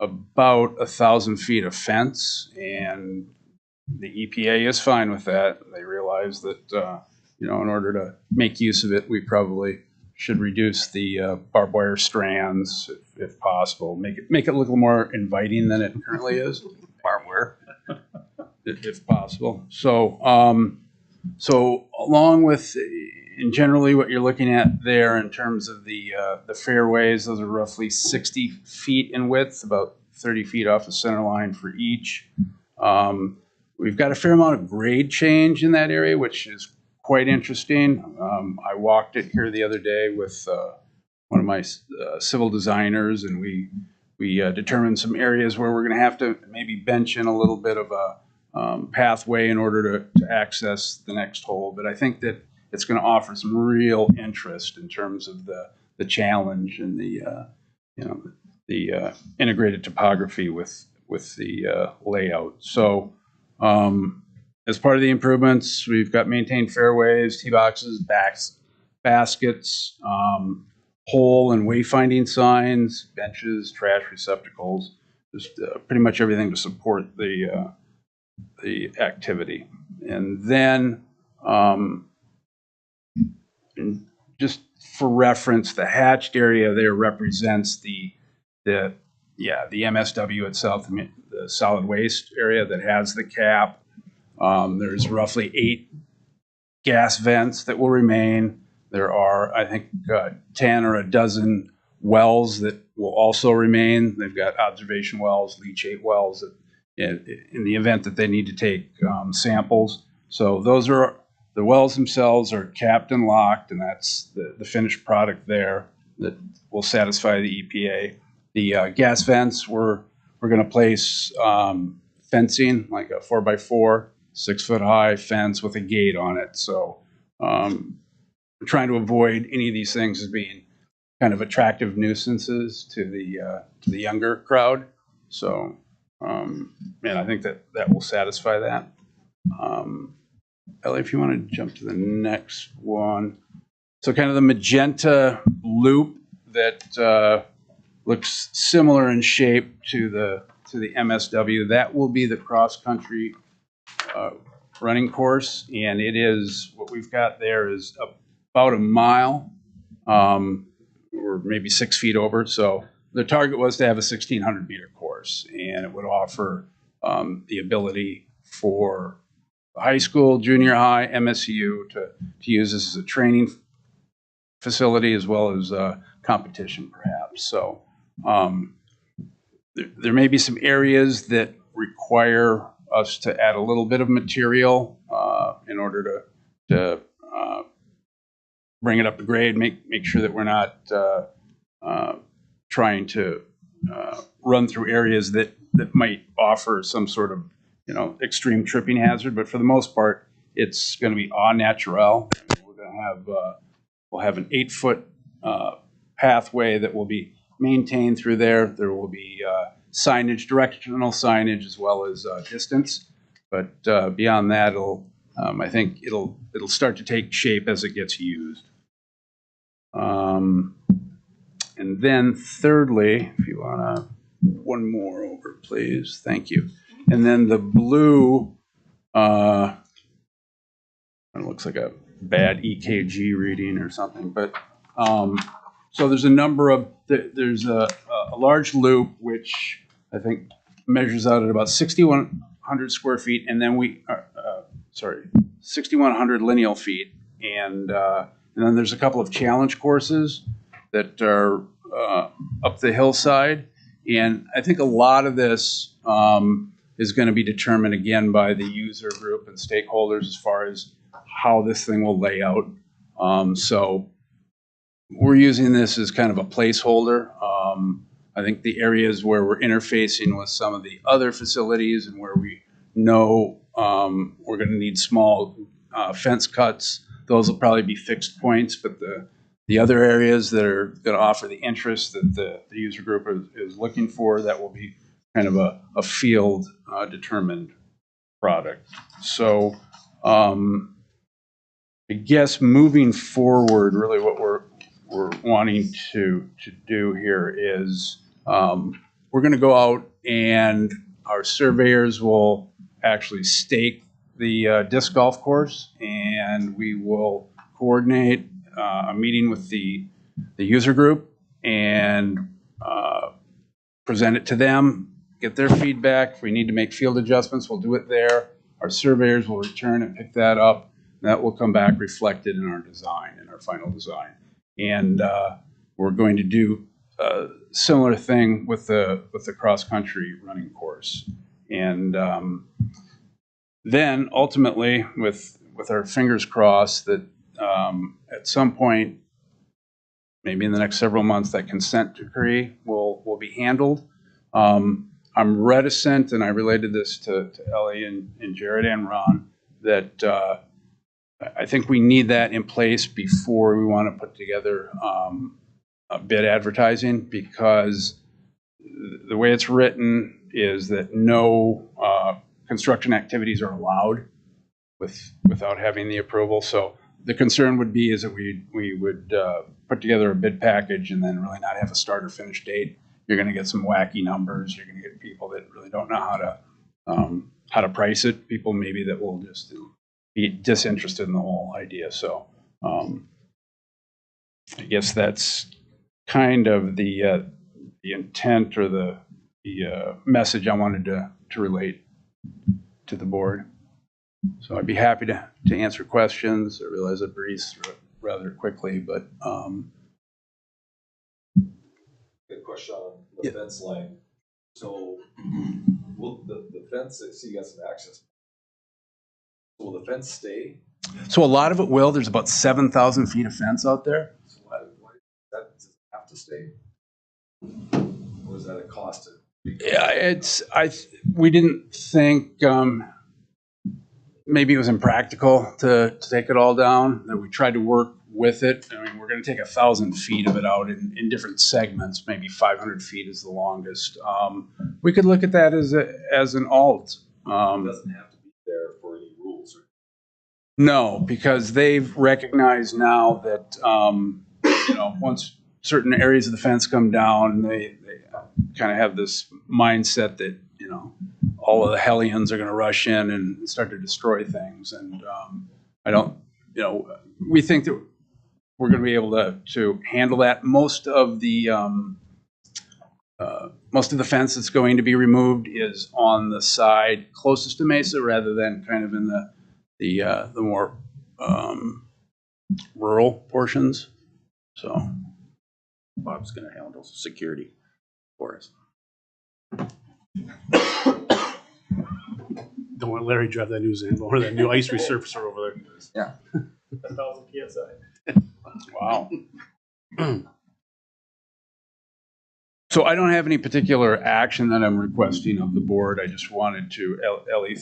about 1,000 feet of fence, and the EPA is fine with that. They realize that in order to make use of it, we probably should reduce the barbed wire strands if possible. Make it a little more inviting than it currently is. Barbed wire, if possible. So along with, and generally what you're looking at there in terms of the fairways, those are roughly 60 feet in width, about 30 feet off the center line for each. We've got a fair amount of grade change in that area, which is quite interesting. I walked it here the other day with one of my civil designers, and we determined some areas where we're going to have to maybe bench in a little bit of a pathway in order to access the next hole. But I think that it's going to offer some real interest in terms of the challenge and the integrated topography with the layout. So as part of the improvements, we've got maintained fairways, tee boxes, baskets, hole and wayfinding signs, benches, trash receptacles, just pretty much everything to support the activity. And then, and just for reference, the hatched area there represents the MSW itself, the solid waste area that has the cap. There's roughly 8 gas vents that will remain. There are, I think, 10 or a dozen wells that will also remain. They've got observation wells, leachate wells that, in the event that they need to take samples. So those are, the wells themselves are capped and locked, and that's the finished product there that will satisfy the EPA. The gas vents, we're going to place fencing, like a 4x4, 6-foot-high fence with a gate on it. So we're trying to avoid any of these things as being kind of attractive nuisances to the younger crowd. So, and I think that will satisfy that. Ellie, if you want to jump to the next one. So kind of the magenta loop that looks similar in shape to the MSW, that will be the cross-country running course, and it is, what we've got there is about a mile, or maybe 6 feet over. So the target was to have a 1,600 meter course, and it would offer the ability for high school, junior high, MSU to use this as a training facility as well as competition, perhaps. So there may be some areas that require us to add a little bit of material in order to bring it up to grade, make sure that we're not trying to run through areas that might offer some sort of, extreme tripping hazard. But for the most part, it's going to be au naturel. We're going to have we'll have an 8-foot pathway that will be maintained through there. There will be signage, directional signage, as well as distance. But beyond that, I think it'll start to take shape as it gets used. And then thirdly, if you want to, one more over, please. Thank you. And then the blue, it looks like a bad EKG reading or something, but so there's a number of, there's a large loop, which I think measures out at about 6,100 square feet, and then 6,100 lineal feet. And then there's a couple of challenge courses that are up the hillside. And I think a lot of this is going to be determined again by the user group and stakeholders as far as how this thing will lay out. So we're using this as kind of a placeholder. I think the areas where we're interfacing with some of the other facilities and where we know we're going to need small fence cuts, those will probably be fixed points. But the other areas that are going to offer the interest that the user group is looking for, that will be kind of a field determined product. So I guess moving forward, really what we're wanting to do here is we're going to go out and our surveyors will actually stake the disc golf course, and we will coordinate a meeting with the user group and present it to them, get their feedback. If we need to make field adjustments, we'll do it there. Our surveyors will return and pick that up. That will come back reflected in our design, in our final design. And we're going to do a similar thing with the cross-country running course. And then ultimately, with our fingers crossed that at some point, maybe in the next several months, that consent decree will be handled. I'm reticent, and I related this to Ellie and Jared and Ron, that I think we need that in place before we want to put together a bid advertising, because the way it's written is that no construction activities are allowed without having the approval. So the concern would be is that we would put together a bid package and then really not have a start or finish date. You're going to get some wacky numbers. You're going to get people that really don't know how to price it, people maybe that will just be disinterested in the whole idea. So I guess that's kind of the intent or the message I wanted to relate to the board. So I'd be happy to answer questions. I realize I breezed through it rather quickly, but Good question on the fence line. So will the fence, I see you got some access. Will the fence stay? so a lot of it will. There's about 7,000 feet of fence out there. So why does it have to stay? Or is that a cost? Yeah, we didn't think maybe it was impractical to take it all down. That we tried to work with it. I mean, we're going to take 1,000 feet of it out in different segments. Maybe 500 feet is the longest. We could look at that as an alt. It doesn't have to be there for any rules. No, because they've recognized now that once certain areas of the fence come down, they kind of have this mindset that all of the hellions are going to rush in and start to destroy things. And we think that we're going to be able to handle that. Most of the fence that's going to be removed is on the side closest to Mesa, rather than kind of in the more rural portions. So Bob's going to handle security for us. Don't want Larry to drive that new Zambo or that new ice resurfacer over there. Yeah. 1,000 PSI. Wow. So I don't have any particular action that I'm requesting of the board. I just wanted to, Ellie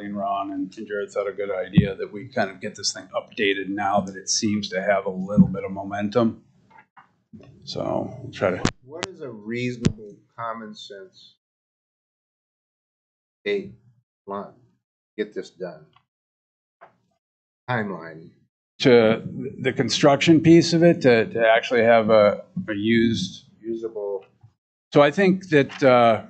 and Ron and Jared thought a good idea that we kind of get this thing updated now that it seems to have a little bit of momentum. So we'll try to. What is a reasonable common sense? Hey, come on, get this done. Timeline. To the construction piece of it, to actually have a usable. So I think that,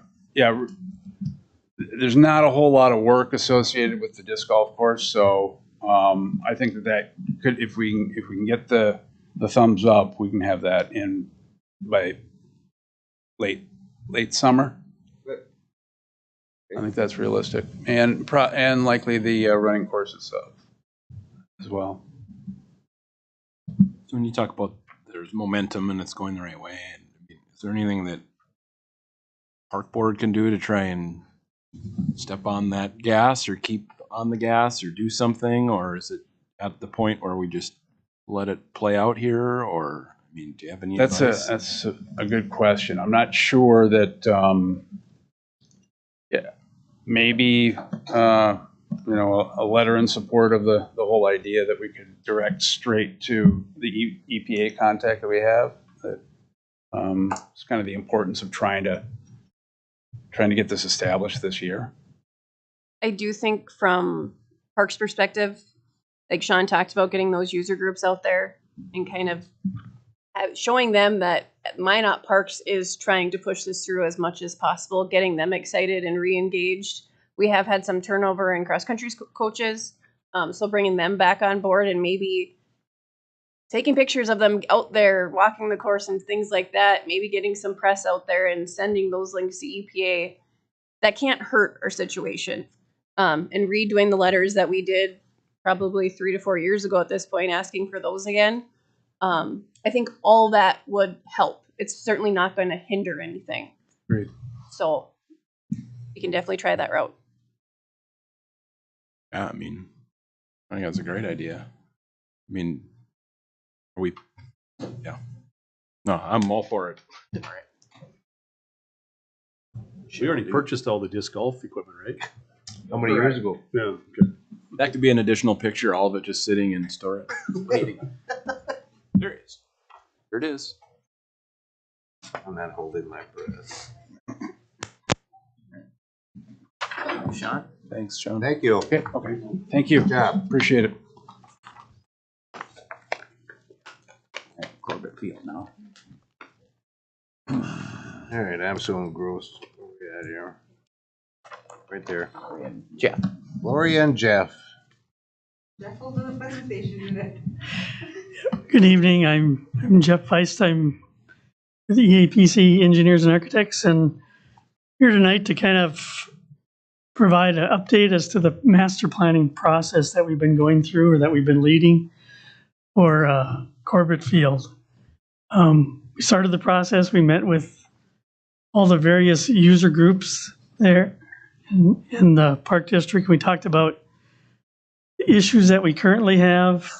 there's not a whole lot of work associated with the disc golf course. So I think that could, if we can get the thumbs up, we can have that in by late summer. I think that's realistic, and likely the running course itself as well. So when you talk about there's momentum and it's going the right way, is there anything that park board can do to try and step on that gas or keep on the gas or do something, or is it at the point where we just let it play out here? Or I mean, do you have any advice? That's a good question. I'm not sure that maybe a letter in support of the whole idea that we could direct straight to the EPA contact that we have. That it's kind of the importance of trying to get this established this year. I do think from Parks' perspective, like Sean talked about, getting those user groups out there and kind of showing them that Minot Parks is trying to push this through as much as possible, getting them excited and re-engaged. We have had some turnover in cross-country coaches, so bringing them back on board and maybe taking pictures of them out there walking the course and things like that, maybe getting some press out there and sending those links to EPA. That can't hurt our situation. And redoing the letters that we did probably 3 to 4 years ago at this point, asking for those again. I think all that would help. It's certainly not going to hinder anything. Great. So we can definitely try that route. Yeah, I mean, I think that's a great idea. I mean, yeah. No, I'm all for it. All right. We already purchased all the disc golf equipment, right? How many years ago? Yeah. Okay. That could be an additional picture, all of it just sitting in storage. Waiting. There it is. There it is. I'm not holding my breath. Sean? Thanks, Sean. Thank you. Okay. Thank you. Good job. Appreciate it. Corbett Field now. All right, I'm so engrossed. What we got here? right there. Jeff. Lori and Jeff. Jeff will do the presentation today. Good evening. I'm Jeff Feist. I'm with EAPC Engineers and Architects, and here tonight to kind of provide an update as to the master planning process that we've been going through or that we've been leading for Corbett Field. We started the process. We met with all the various user groups there in the Park District. We talked about the issues that we currently have,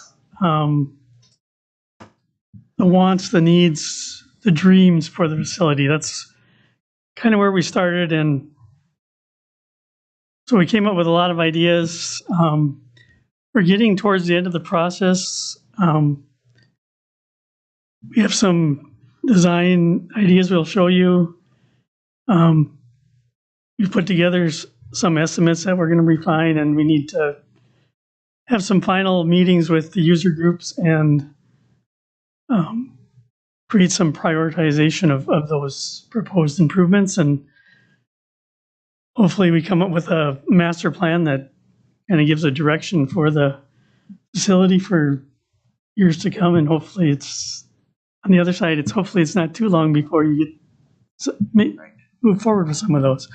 the wants, the needs, the dreams for the facility. That's kind of where we started. And so we came up with a lot of ideas. We're getting towards the end of the process. We have some design ideas we'll show you. We've put together some estimates that we're going to refine, and we need to have some final meetings with the user groups and create some prioritization of those proposed improvements. And hopefully we come up with a master plan that kind of gives a direction for the facility for years to come. And hopefully it's on the other side, hopefully it's not too long before you get move forward with some of those.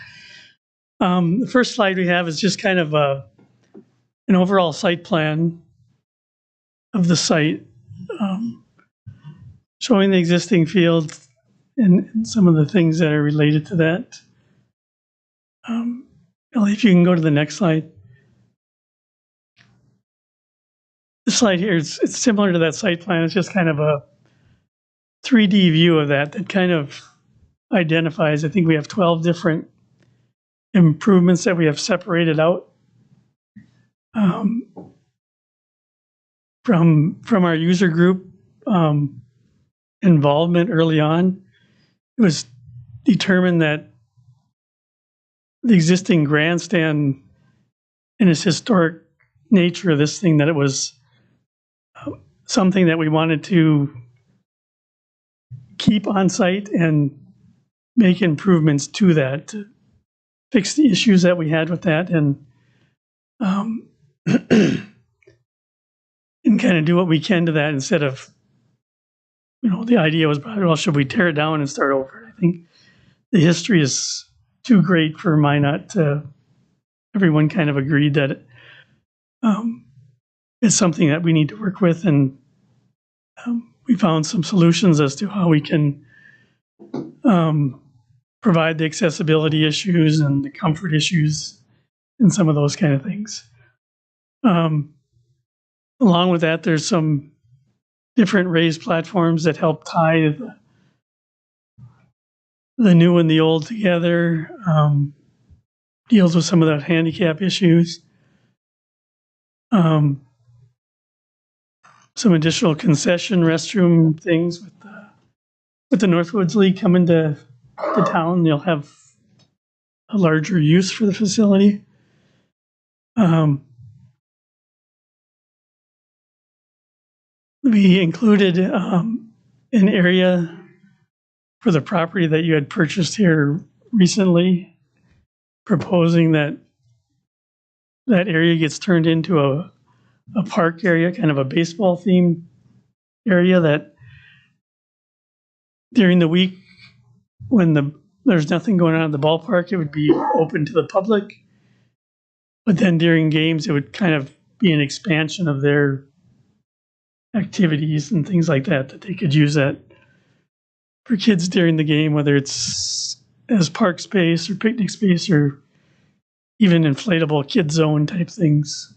The first slide we have is just kind of an overall site plan of the site, showing the existing field and some of the things that are related to that. Ellie, if you can go to the next slide. This slide here, it's similar to that site plan. It's just kind of a 3D view of that kind of identifies, I think we have 12 different improvements that we have separated out from our user group involvement early on. It was determined that the existing grandstand in its historic nature of this thing, that it was something that we wanted to keep on site and make improvements to that, to fix the issues that we had with that, and and kind of do what we can to that instead of, the idea was, well, should we tear it down and start over? I think the history is too great for Minot to, everyone kind of agreed that it's something that we need to work with, and we found some solutions as to how we can provide the accessibility issues and the comfort issues and some of those kind of things. Along with that, there's some different raised platforms that help tie the new and the old together, deals with some of the handicap issues. Some additional concession restroom things with the Northwoods League coming to town. They'll have a larger use for the facility. We included an area for the property that you had purchased here recently, proposing that area gets turned into a park area, kind of a baseball themed area, that during the week when there's nothing going on at the ballpark, it would be open to the public. But then during games, it would kind of be an expansion of their activities and things like that they could use that for kids during the game, whether it's as park space or picnic space or even inflatable kid zone type things.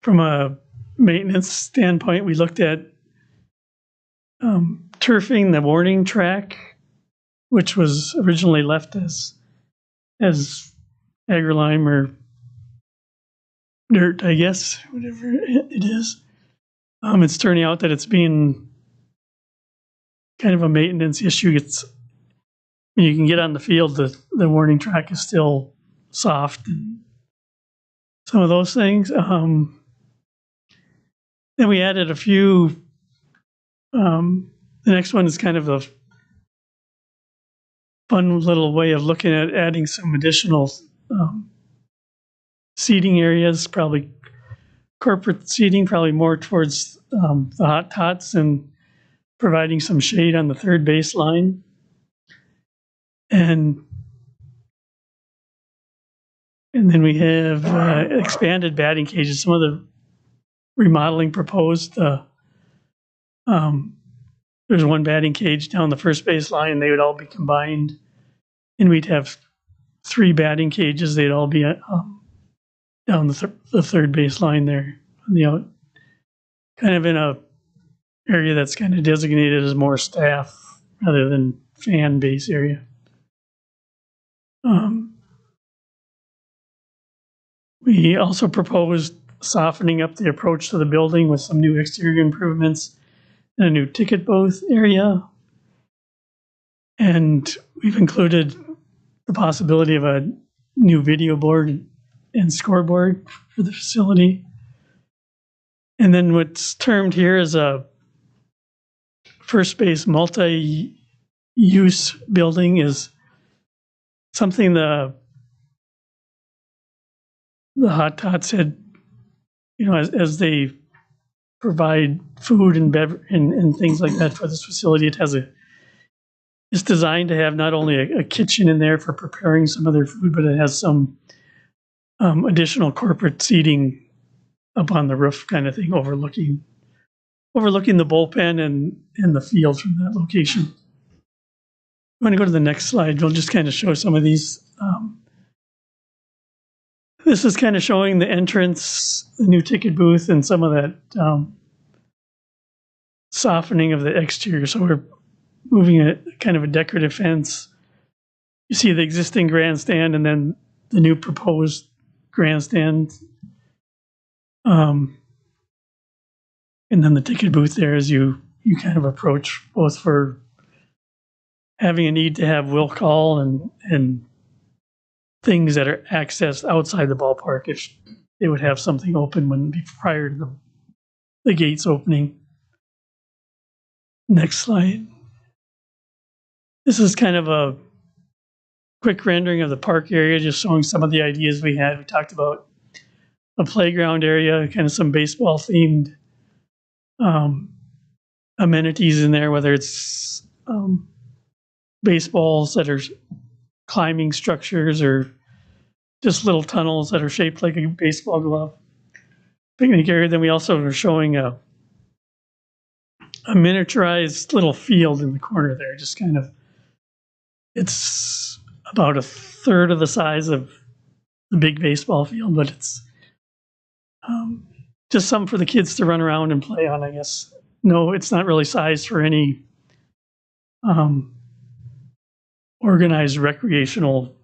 From a maintenance standpoint, we looked at turfing the warning track, which was originally left as agrolime or dirt, I guess, whatever it is. It's turning out that it's being kind of a maintenance issue. When you can get on the field, the warning track is still soft and some of those things. Then we added a few. The next one is kind of fun little way of looking at adding some additional seating areas, probably corporate seating, probably more towards the hot tots, and providing some shade on the third baseline. And then we have expanded batting cages. Some of the remodeling proposed, there's one batting cage down the first baseline. They would all be combined, and we'd have 3 batting cages. They'd all be down the third baseline there on the out, kind of in a area that's kind of designated as more staff rather than fan base area. We also proposed softening up the approach to the building with some new exterior improvements and a new ticket booth area. And we've included the possibility of a new video board and scoreboard for the facility. And then what's termed here as a first base multi-use building is something the Hot Tots had, as they provide food and and things like that for this facility, it's designed to have not only a kitchen in there for preparing some of their food, but it has some additional corporate seating up on the roof kind of thing, overlooking the bullpen and the field from that location. I'm going to go to the next slide. We'll just kind of show some of these. This is kind of showing the entrance, the new ticket booth, and some of that softening of the exterior. So we're moving a kind of a decorative fence. You see the existing grandstand and then the new proposed grandstand. And then the ticket booth there as you kind of approach, both for having a need to have will call and things that are accessed outside the ballpark. If they would have something open when prior to the gates opening. Next slide. This is kind of a quick rendering of the park area, just showing some of the ideas we had. We talked about a playground area, kind of some baseball themed amenities in there, whether it's baseballs that are climbing structures or just little tunnels that are shaped like a baseball glove. Picnic area. Then we also are showing a miniaturized little field in the corner there, just kind of, it's about 1/3 of the size of the big baseball field, but it's just something for the kids to run around and play on, I guess. No, it's not really sized for any organized recreational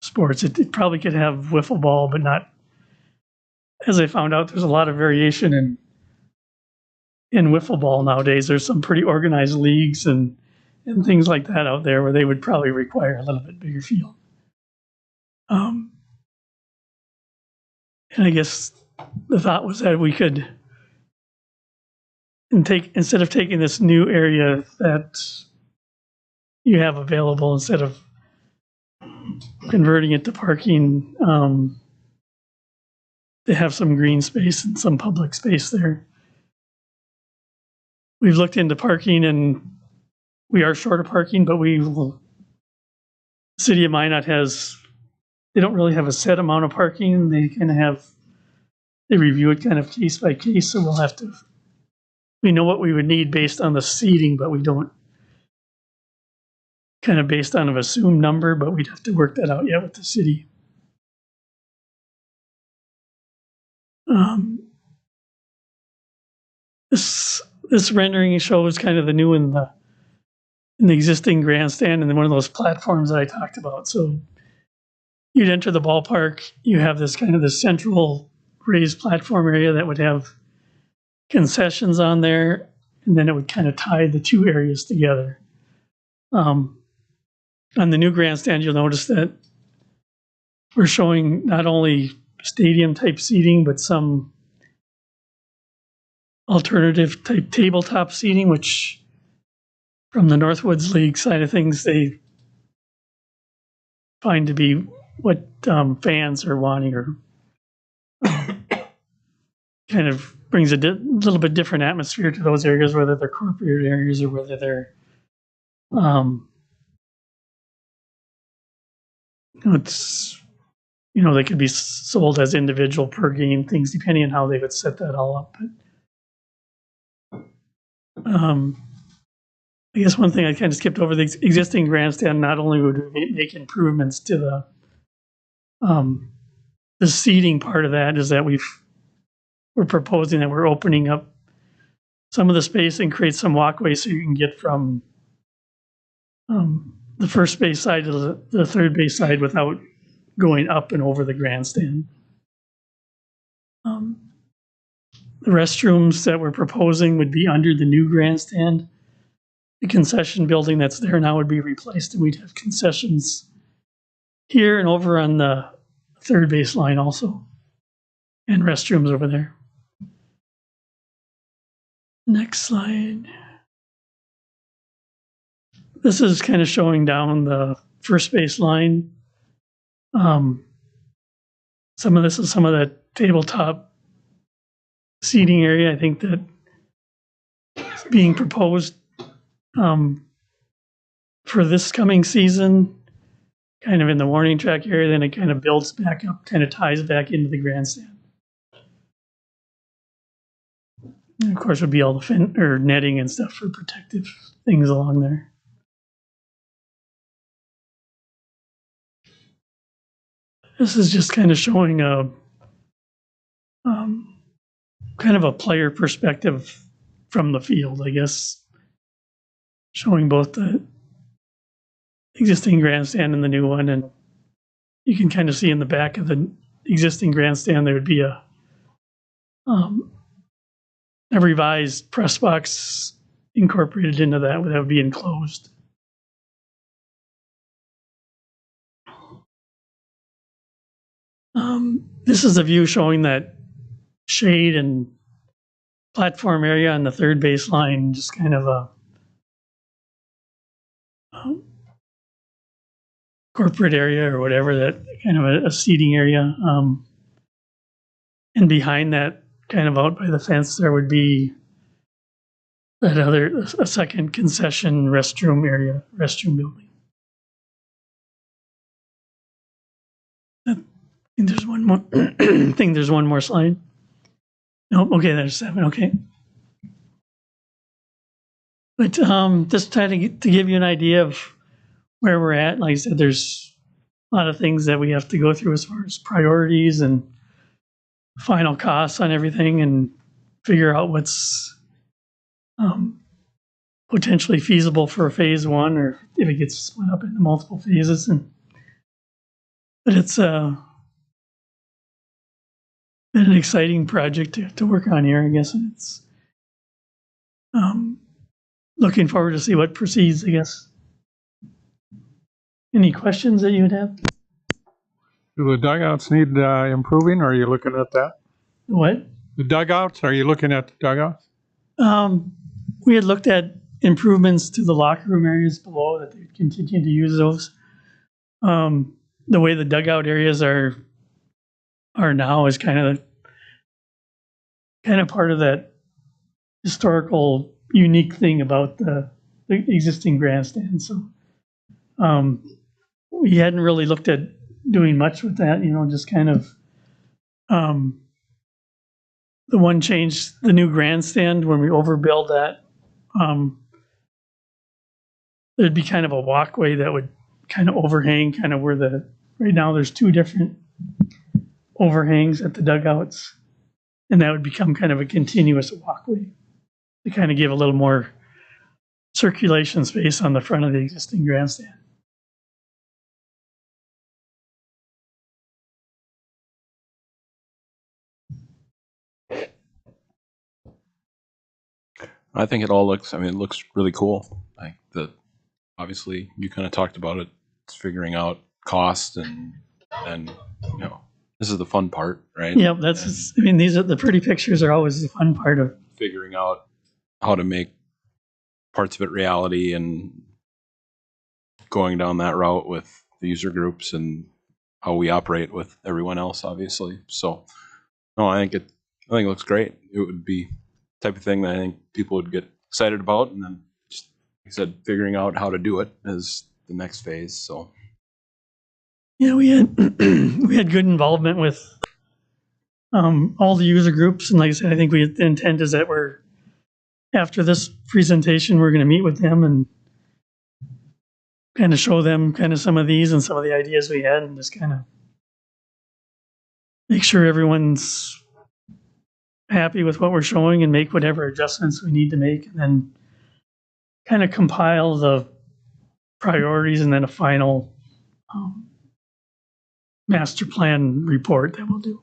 sports. It probably could have wiffle ball, but not, as I found out, there's a lot of variation in wiffle ball nowadays. There's some pretty organized leagues and things like that out there where they would probably require a little bit bigger field. And I guess the thought was that we could instead of taking this new area that you have available, instead of converting it to parking, to have some green space and some public space there. We've looked into parking and we are short of parking, but the city of Minot they don't really have a set amount of parking. They kind of they review it kind of case by case. So we know what we would need based on the seating, but we don't kind of based on an assumed number, but we'd have to work that out yet with the city. This rendering shows kind of the new in the existing grandstand and then one of those platforms that I talked about. So you'd enter the ballpark, you have this kind of the central raised platform area that would have concessions on there, and then it would kind of tie the two areas together. On the new grandstand, you'll notice that we're showing not only stadium type seating, but some alternative type tabletop seating, which from the Northwoods League side of things, they find to be what fans are wanting, or kind of brings a little bit different atmosphere to those areas, whether they're corporate areas or whether they're it's, they could be sold as individual per game things, depending on how they would set that all up. But I guess one thing I kind of skipped over, the existing grandstand, not only would we make improvements to the seating part of that, is that we're proposing that we're opening up some of the space and create some walkways so you can get from the first base side to the third base side without going up and over the grandstand. The restrooms that we're proposing would be under the new grandstand. The concession building that's there now would be replaced, and we'd have concessions here and over on the third base line also, and restrooms over there. Next slide. This is kind of showing down the first base line. Some of this is some of the tabletop seating area, I think, that is being proposed for this coming season, kind of in the warning track area. Then it kind of builds back up, kind of ties back into the grandstand. And of course, would be all the netting and stuff for protective things along there. This is just kind of showing a kind of a player perspective from the field, I guess, showing both the existing grandstand and the new one. And you can kind of see in the back of the existing grandstand there would be a revised press box incorporated into that would be enclosed. This is a view showing that shade and platform area on the third base line, just kind of a corporate area or whatever, that kind of a seating area. And behind that, kind of out by the fence, there would be a second concession restroom area, restroom building. I think there's one more. I think there's one more slide. Nope. Okay, there's 7. Okay. But just trying to give you an idea of where we're at. Like I said, there's a lot of things that we have to go through as far as priorities and final costs on everything, and figure out what's potentially feasible for phase 1, or if it gets split up into multiple phases. But it's been an exciting project to work on here, I guess. And it's looking forward to see what proceeds, I guess. Any questions that you would have? Do the dugouts need improving, or are you looking at that? What? The dugouts, are you looking at the dugouts? We had looked at improvements to the locker room areas below, that they continue to use those. The way the dugout areas are now is kind of part of that historical unique thing about the existing grandstand. So we hadn't really looked at doing much with that, just kind of the one change, the new grandstand, when we overbuild that, there'd be kind of a walkway that would kind of overhang kind of where right now there's 2 different overhangs at the dugouts, and that would become kind of a continuous walkway to kind of give a little more circulation space on the front of the existing grandstand. I think it all looks, it looks really cool. Like obviously you kind of talked about it. It's figuring out cost and this is the fun part, right? Yeah, these are the pretty pictures are always the fun part of figuring out how to make parts of it reality, and going down that route with the user groups and how we operate with everyone else, obviously. So, no, I think it looks great. It would be the type of thing that I think people would get excited about, and then just, like I said, figuring out how to do it is the next phase. So, Yeah, we had we had good involvement with all the user groups, and like I said, I think the intent is that after this presentation, we're going to meet with them and kind of show them kind of some of these and some of the ideas we had, and just kind of make sure everyone's happy with what we're showing and make whatever adjustments we need to make, and then kind of compile the priorities and then a final master plan report that we'll do.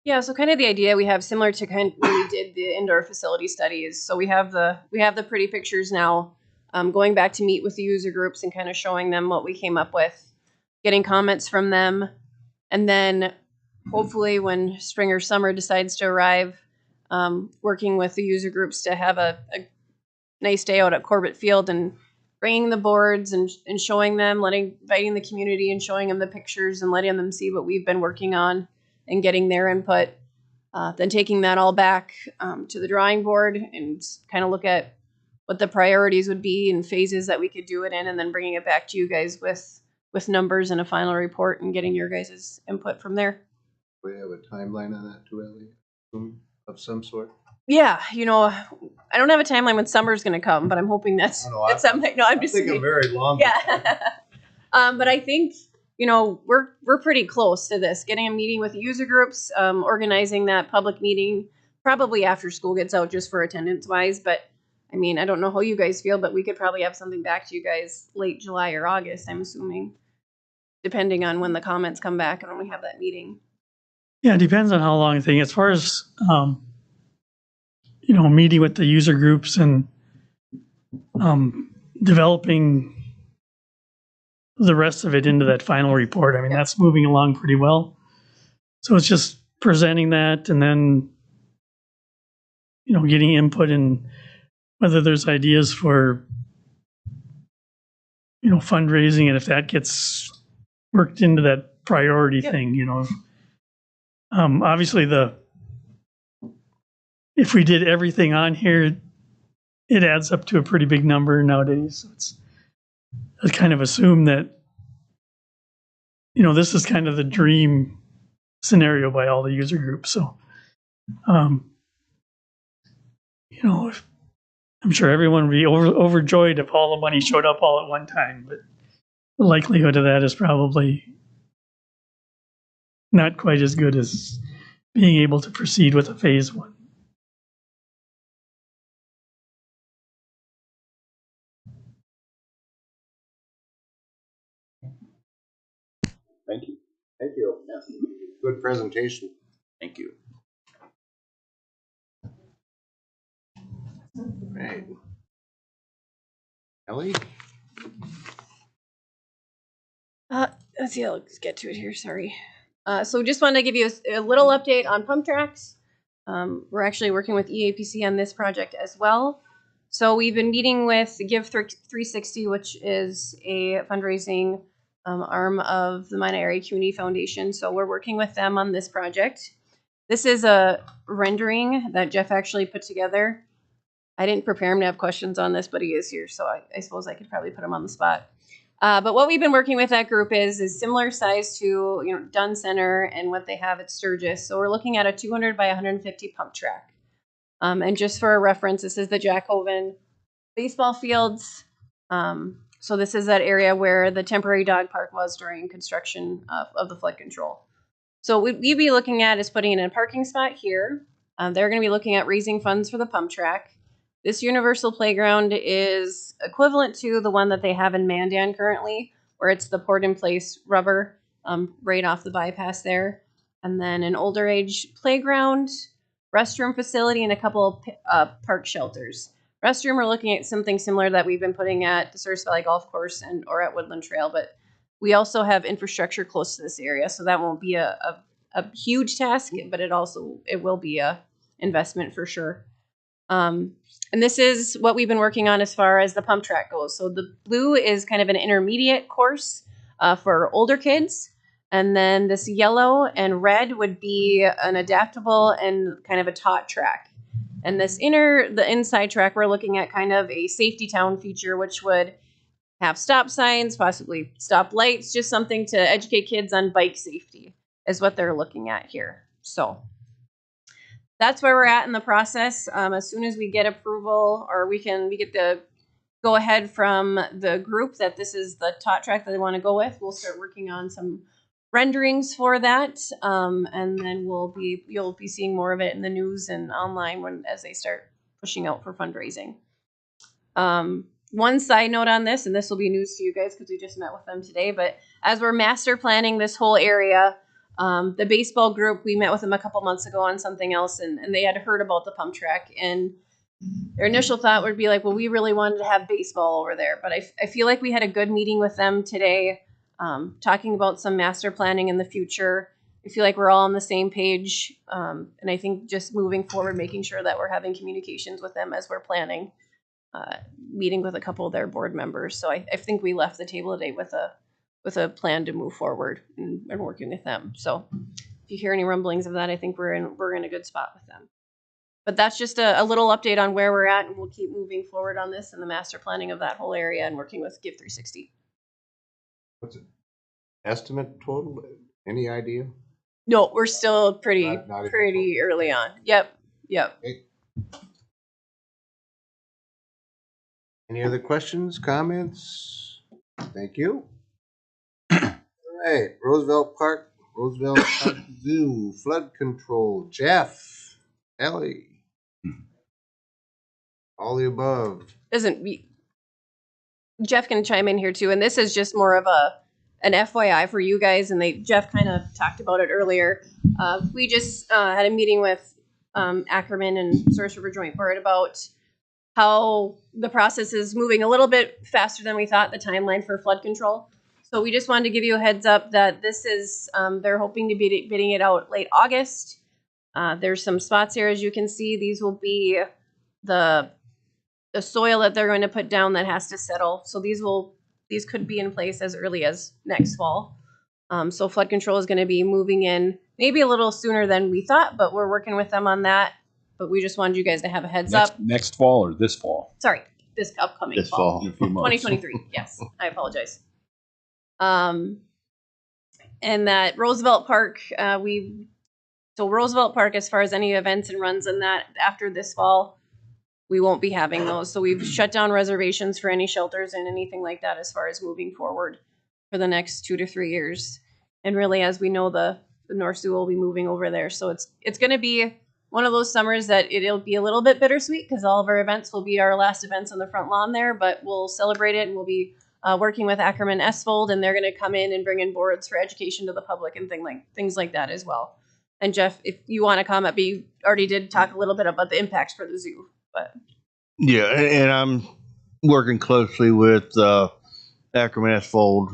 Yeah, so kind of the idea we have similar to kind of when we did the indoor facility studies. So we have the pretty pictures now, going back to meet with the user groups and kind of showing them what we came up with, getting comments from them, and then hopefully when spring or summer decides to arrive, working with the user groups to have a nice day out at Corbett Field and bringing the boards and showing them, inviting the community and showing them the pictures and letting them see what we've been working on and getting their input. Then taking that all back to the drawing board and kind of look at what the priorities would be and phases that we could do it in, and then bringing it back to you guys with numbers and a final report and getting your guys' input from there. We have a timeline on that too, Ellie, of some sort. Yeah, I don't have a timeline when summer's going to come, but I'm hoping that's something. No, I'm just thinking very long. Yeah. But I think, we're pretty close to this, getting a meeting with user groups, organizing that public meeting, probably after school gets out just for attendance wise. But I mean, I don't know how you guys feel, but we could probably have something back to you guys late July or August, I'm assuming, depending on when the comments come back and when we have that meeting. Yeah, it depends on how long the thing. As far as meeting with the user groups and developing the rest of it into that final report. I mean, that's moving along pretty well. So it's just presenting that and then, getting input and whether there's ideas for, fundraising, and if that gets worked into that priority thing, obviously if we did everything on here, it adds up to a pretty big number nowadays. So I kind of assume that, this is kind of the dream scenario by all the user groups. So, I'm sure everyone would be overjoyed if all the money showed up all at one time, but the likelihood of that is probably not quite as good as being able to proceed with a phase one. Thank you. Thank you. Good presentation. Thank you. Right. Ellie? Let's see, let's get to it here, sorry. So just wanted to give you a little update on pump tracks. We're actually working with EAPC on this project as well. So we've been meeting with Give 360, which is a fundraising arm of the Minot Area Community Foundation. So we're working with them on this project. This is a rendering that Jeff actually put together. I didn't prepare him to have questions on this, but he is here, so I suppose I could probably put him on the spot. But what we've been working with that group is similar size to Dunn Center and what they have at Sturgis. So we're looking at a 200 by 150 pump track. And just for a reference, this is the Jack Hoven baseball fields. So this is that area where the temporary dog park was during construction of the flood control. So what we'd be looking at is putting in a parking spot here. They're going to be looking at raising funds for the pump track. This universal playground is equivalent to the one that they have in Mandan currently, where it's the poured-in-place rubber right off the bypass there. And then an older age playground, restroom facility, and a couple of park shelters. Restroom, we're looking at something similar that we've been putting at the Sturgis Valley Golf Course or at Woodland Trail, but we also have infrastructure close to this area, so that won't be a huge task, but it will be a investment for sure. And this is what we've been working on as far as the pump track goes. So the blue is kind of an intermediate course. for older kids. And then this yellow and red would be an adaptable and kind of a taut track. And the inside track, we're looking at kind of a safety town feature, which would have stop signs, possibly stop lights, just something to educate kids on bike safety is what they're looking at here. So that's where we're at in the process. As soon as we get approval, or we get the go ahead from the group that this is the taut track that they want to go with, we'll start working on some renderings for that, and then you'll be seeing more of it in the news and online as they start pushing out for fundraising. One side note on this, and this will be news to you guys because we just met with them today, but as we're master planning this whole area, the baseball group, we met with them a couple months ago on something else, and they had heard about the pump track, and their initial thought would be like, well, we really wanted to have baseball over there, but I feel like we had a good meeting with them today, talking about some master planning in the future. I feel like we're all on the same page, and I think just moving forward, making sure that we're having communications with them as we're planning, meeting with a couple of their board members. So I think we left the table today with a plan to move forward and working with them. So if you hear any rumblings of that, I think we're in a good spot with them. But that's just a little update on where we're at, and we'll keep moving forward on this and the master planning of that whole area and working with Give 360. What's it? Estimate total? Any idea? No, we're still pretty Not early on. Yep. Okay. Any other questions, comments? Thank you. All right, Roosevelt Park Zoo, flood control. Jeff, Ellie, all the above. Jeff can chime in here too, and this is just more of an FYI for you guys. And Jeff kind of talked about it earlier. We just had a meeting with Ackerman and Source River Joint Board about how the process is moving a little bit faster than we thought, the timeline for flood control. So we just wanted to give you a heads up that this is, they're hoping to be bidding it out late August. There's some spots here, as you can see. These will be the soil that they're going to put down that has to settle. So these could be in place as early as next fall. So flood control is going to be moving in maybe a little sooner than we thought, but we're working with them on that. But we just wanted you guys to have a heads up. Next fall or this fall? Sorry, this upcoming fall. In a few months. 2023. Yes, I apologize. And that Roosevelt Park, Roosevelt Park, as far as any events and runs and that after this fall, we won't be having those. So we've shut down reservations for any shelters and anything like that as far as moving forward for the next 2 to 3 years. And really, as we know, the North Sioux will be moving over there. So it's going to be one of those summers that it'll be a little bit bittersweet because all of our events will be our last events on the front lawn there, but we'll celebrate it, and we'll be working with Ackerman Esfold, and they're going to come in and bring in boards for education to the public and things like that as well. And Jeff, if you want to comment, but you already did talk a little bit about the impacts for the zoo. But yeah, and I'm working closely with Ackerman Esfold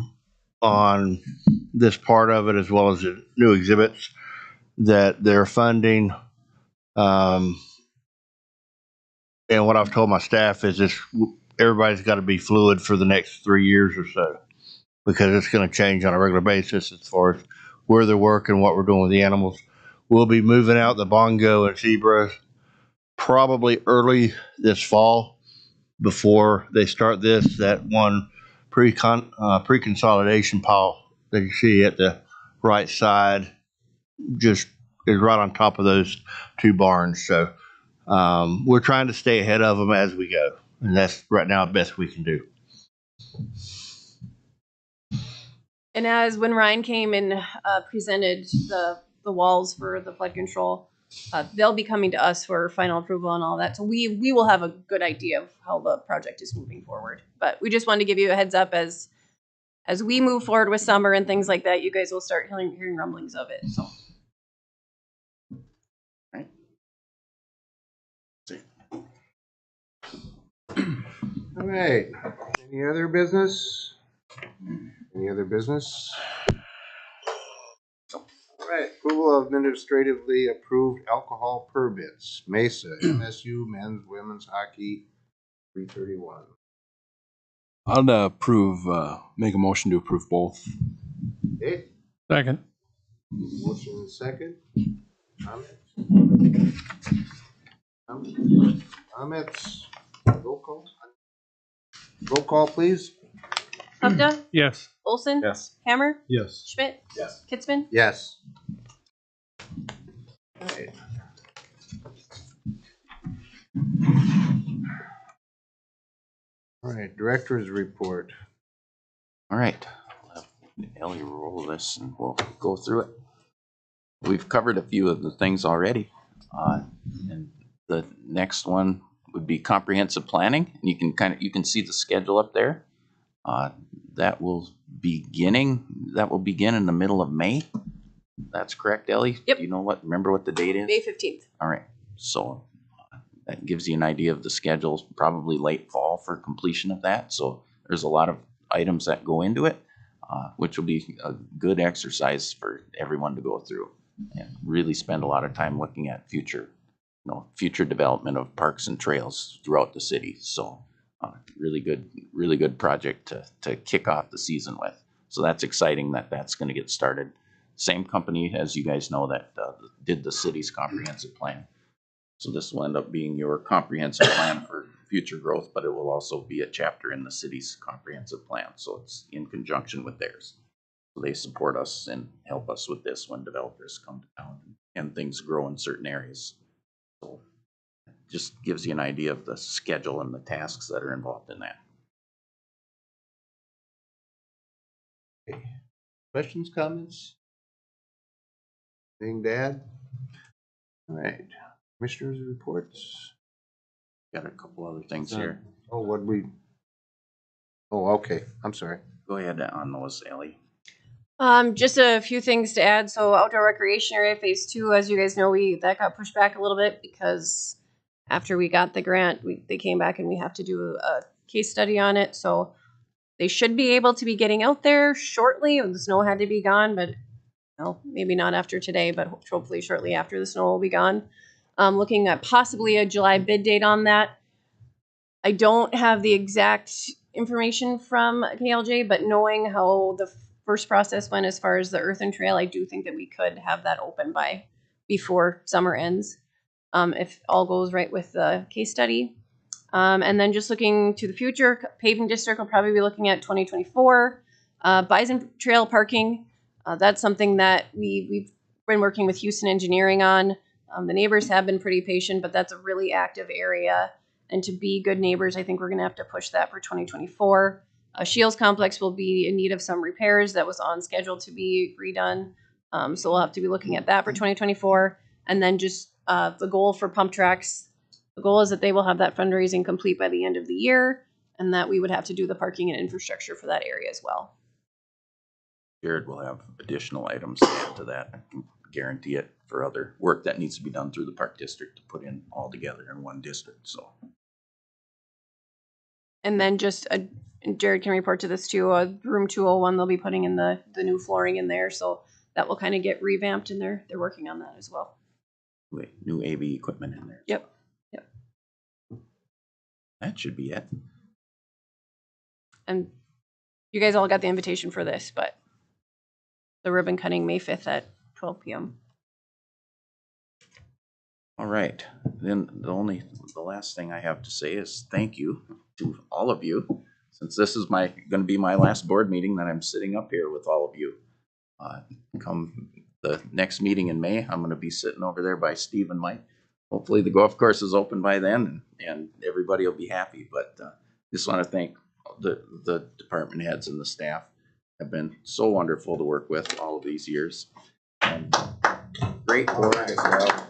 on this part of it, as well as the new exhibits that they're funding. And what I've told my staff is this: everybody's got to be fluid for the next 3 years or so, because it's going to change on a regular basis as far as where they're working, what we're doing with the animals. We'll be moving out the bongo and zebras probably early this fall before they start this. That one pre-consolidation pile that you see at the right side just is right on top of those 2 barns. So we're trying to stay ahead of them as we go, and that's right now the best we can do. and as when Ryan came and presented the walls for the flood control, they'll be coming to us for final approval and all that. So we will have a good idea of how the project is moving forward. But we just wanted to give you a heads up as we move forward with summer and things like that. You guys will start hearing rumblings of it. So. All right. Any other business? Any other business? All right. Approval of administratively approved alcohol permits. Mesa, MSU, men's, women's hockey, 331. I'd approve, make a motion to approve both. Okay, Second. motion and second. Comments? Comments? Roll call? Roll call, please. Hubda, Yes. Olson, Yes. Hammer, Yes. Schmidt, Yes. Kitzman. Yes. Alright. All right, director's report. All right, I'll have Ellie roll this and we'll go through it. We've covered a few of the things already. And the next one would be comprehensive planning. And you can see the schedule up there. That will begin in the middle of May. That's correct, Ellie? Yep. Do you remember what the date is? May 15th. All right, so that gives you an idea of the schedule, probably late fall for completion of that. So there's a lot of items that go into it, which will be a good exercise for everyone to go through and really spend a lot of time looking at future development of parks and trails throughout the city. So really good project to kick off the season with. So that's exciting that's going to get started. Same company, as you guys know, that did the city's comprehensive plan. So this will end up being your comprehensive plan for future growth, but it will also be a chapter in the city's comprehensive plan. So it's in conjunction with theirs. So they support us and help us with this when developers come to town and things grow in certain areas. So it just gives you an idea of the schedule and the tasks that are involved in that. Okay. Questions, comments? Anything to add? All right, commissioners' reports. Got a couple other things here. Oh, okay, I'm sorry. Go ahead on those, Ellie. Just a few things to add. So outdoor recreation area phase 2, as you guys know, that got pushed back a little bit because after we got the grant, they came back and we have to do a case study on it. So they should be able to be getting out there shortly. The snow had to be gone, but maybe not after today, but hopefully shortly after the snow will be gone. Looking at possibly a July bid date on that. I don't have the exact information from KLJ, but knowing how the first process went as far as the earthen trail, I do think that we could have that open before summer ends, if all goes right with the case study. And then just looking to the future, paving district will probably be looking at 2024. Bison Trail parking, that's something that we've been working with Houston Engineering on. The neighbors have been pretty patient, but that's a really active area. And to be good neighbors, I think we're going to have to push that for 2024. Shields Complex will be in need of some repairs. That was on schedule to be redone. So we'll have to be looking at that for 2024. And then just the goal for pump tracks. The goal is that they will have that fundraising complete by the end of the year, and that we would have to do the parking and infrastructure for that area as well. Jared will have additional items to add to that. I can guarantee it for other work that needs to be done through the park district to put in all together in one district. So. And then just Jared can report to this too. Room 201, they'll be putting in the new flooring in there, so that will kind of get revamped, and they're working on that as well. New AV equipment in there. Yep. That should be it. And you guys all got the invitation for this, but the ribbon cutting May 5th at 12 p.m. All right. Then the last thing I have to say is thank you to all of you, since this is going to be my last board meeting that I'm sitting up here with all of you. Come the next meeting in May, I'm going to be sitting over there by Steve and Mike. Hopefully the golf course is open by then and everybody will be happy. But just want to thank the department heads and the staff. Have been so wonderful to work with all of these years. And great work as well.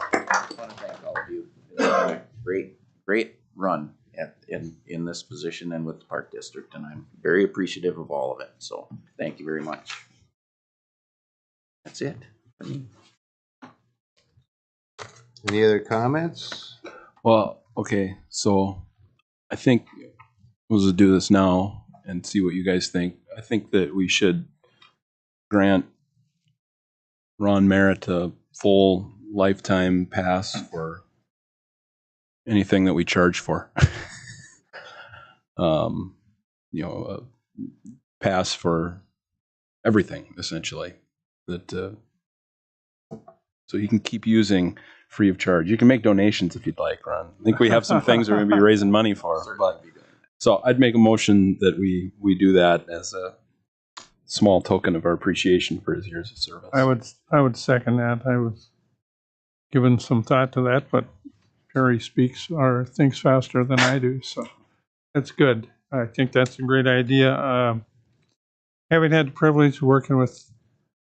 I want to thank all of you. It's been a great run in this position and with the Park District, and I'm very appreciative of all of it. So thank you very much. That's it for me. Any other comments? Well, okay, so I think we'll just do this now and see what you guys think. I think that we should grant Ron Merritt a full lifetime pass for anything that we charge for. pass for everything essentially. That so you can keep using free of charge. You can make donations if you'd like, Ron. I think we have some things we're going to be raising money for. But so I'd make a motion that we do that as a small token of our appreciation for his years of service. I would second that. I was giving some thought to that, but Perry speaks or thinks faster than I do, so that's good. I think that's a great idea. Having had the privilege of working with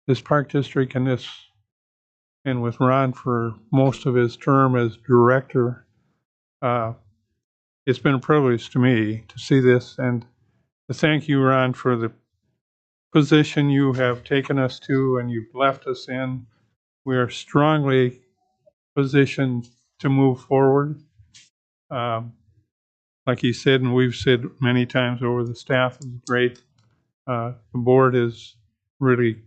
this park district and with Ron for most of his term as director, it's been a privilege to me to see this and to thank you, Ron, for the position you have taken us to and you've left us in. We are strongly positioned to move forward. Like he said, and we've said many times over, the staff is great. The board is really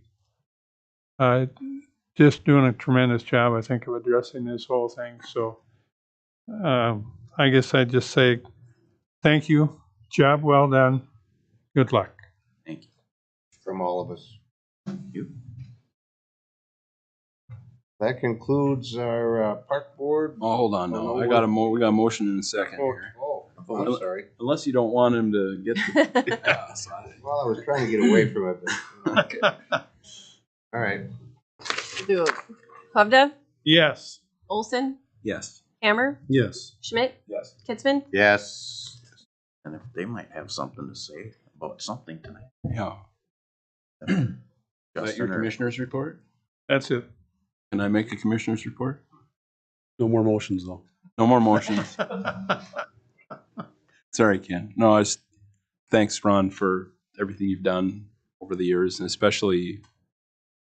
just doing a tremendous job, I think, of addressing this whole thing. So I guess I'd just say thank you. Job well done. Good luck. Thank you. From all of us. Thank you. That concludes our park board. Oh, hold on, no. We got a motion in a second here. Oh, I'm sorry. Unless you don't want him to get the Well, I was trying to get away from it. But, okay. All right. Do Hovda, Yes. Olson, Yes. Hammer, Yes. Schmidt, Yes. Kitzman. Yes. And if they might have something to say about something tonight. Yeah. Is that your Justin or- commissioner's report? That's it. Can I make a commissioner's report? No more motions though. No more motions. Sorry, Ken. No, thanks, Ron, for everything you've done over the years, and especially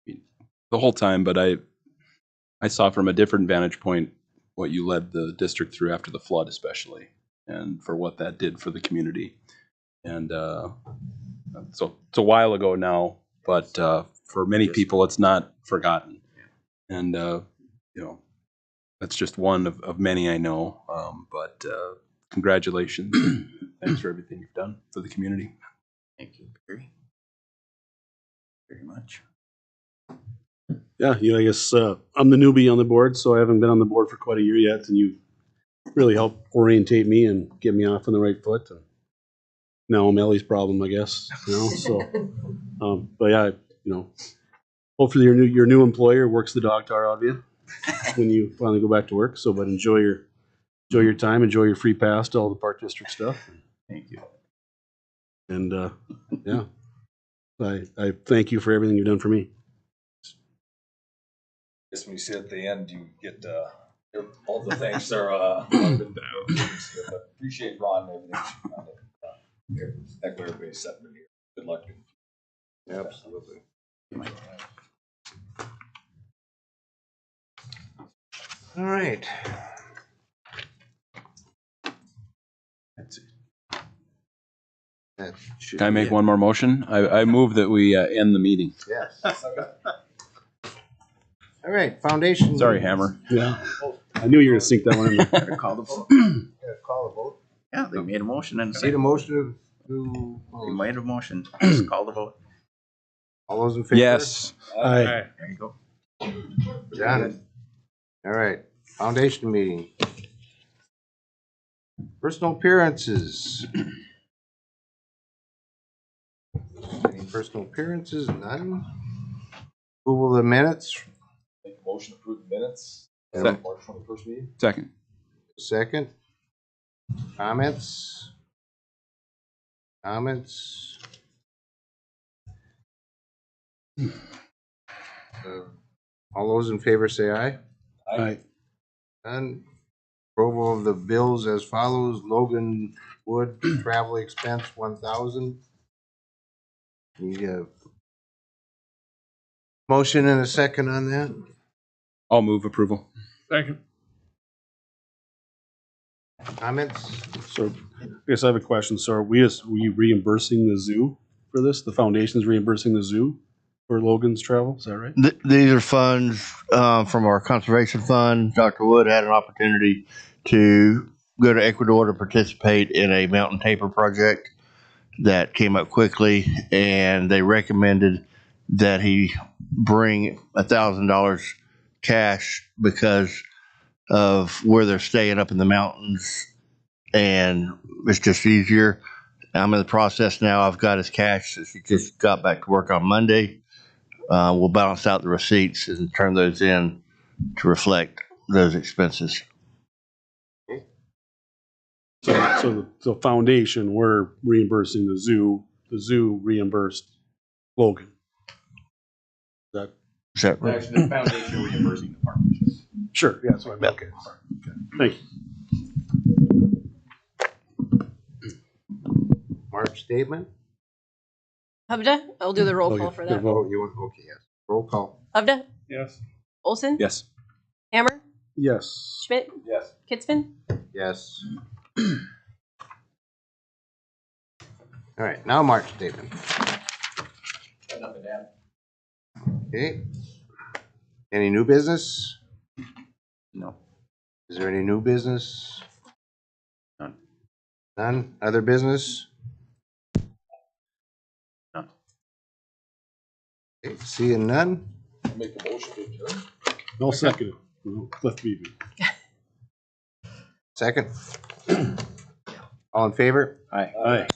the whole time. But I saw from a different vantage point what you led the district through after the flood, especially, and for what that did for the community. And so it's a while ago now, but for many people, it's not forgotten. And that's just one of many I know. But congratulations. Thanks for everything you've done for the community. Thank you, Barry. Very much. Yeah, I guess I'm the newbie on the board, so I haven't been on the board for quite a year yet, and you really helped orientate me and get me off on the right foot. And now I'm Ellie's problem, I guess. So, but yeah, hopefully your new employer works the dog tar out of you when you finally go back to work. So, but enjoy your time, enjoy your free pass to all the park district stuff. Thank you. And yeah, I thank you for everything you've done for me. I guess when you sit at the end, you get all the thanks are up and down. Appreciate Ron and everything. Echo everybody's sentiment here. Good luck. Absolutely. All right. That's it. That should Can I be make it. one more motion? I move that we end the meeting. Yes. All right, foundation. Sorry, Hammer. Yeah, I knew you were gonna sink that one in there. Better call the vote. Call a vote. Yeah, they made a motion and Need a motion to. we made a motion. Just call the vote. All those in favor? Yes. Aye. There you go. John. All right, foundation meeting. Personal appearances. Any personal appearances? None. Approval of the minutes. Make a motion to approve the minutes. Second. March 21st meeting. Second. Second. Comments? Comments? All those in favor say aye. Aye. None. Approval of the bills as follows. Logan Wood, travel expense 1,000. We have motion and a second on that. I'll move approval. Second. Comments? So I guess I have a question. So are we reimbursing the zoo for this? The foundation's reimbursing the zoo for Logan's travel? Is that right? These are funds from our conservation fund. Dr. Wood had an opportunity to go to Ecuador to participate in a mountain taper project that came up quickly, and they recommended that he bring $1,000 cash because of where they're staying up in the mountains, and it's just easier. I'm in the process now. I've got his cash since he just got back to work on Monday. We'll balance out the receipts and turn those in to reflect those expenses. So the foundation, we're reimbursing the zoo reimbursed Logan. Is that right? Actually, the foundation reimbursing the park. Sure, yeah, that's what I meant. Okay. Thank you. March statement? Hubda, I'll do the roll call for that. Vote, you want, okay, yes. Roll call. Hubda, Yes. Olson, Yes. Hammer, Yes. Schmidt, Yes. Kitzman. Yes. All right, now March statement. Got nothing to add. Okay. Any new business? No. Is there any new business? None. None? Other business? None. Okay, seeing none? Make a motion to adjourn. No, second. No, Cliff Beebe. Second? All in favor? Aye. Aye.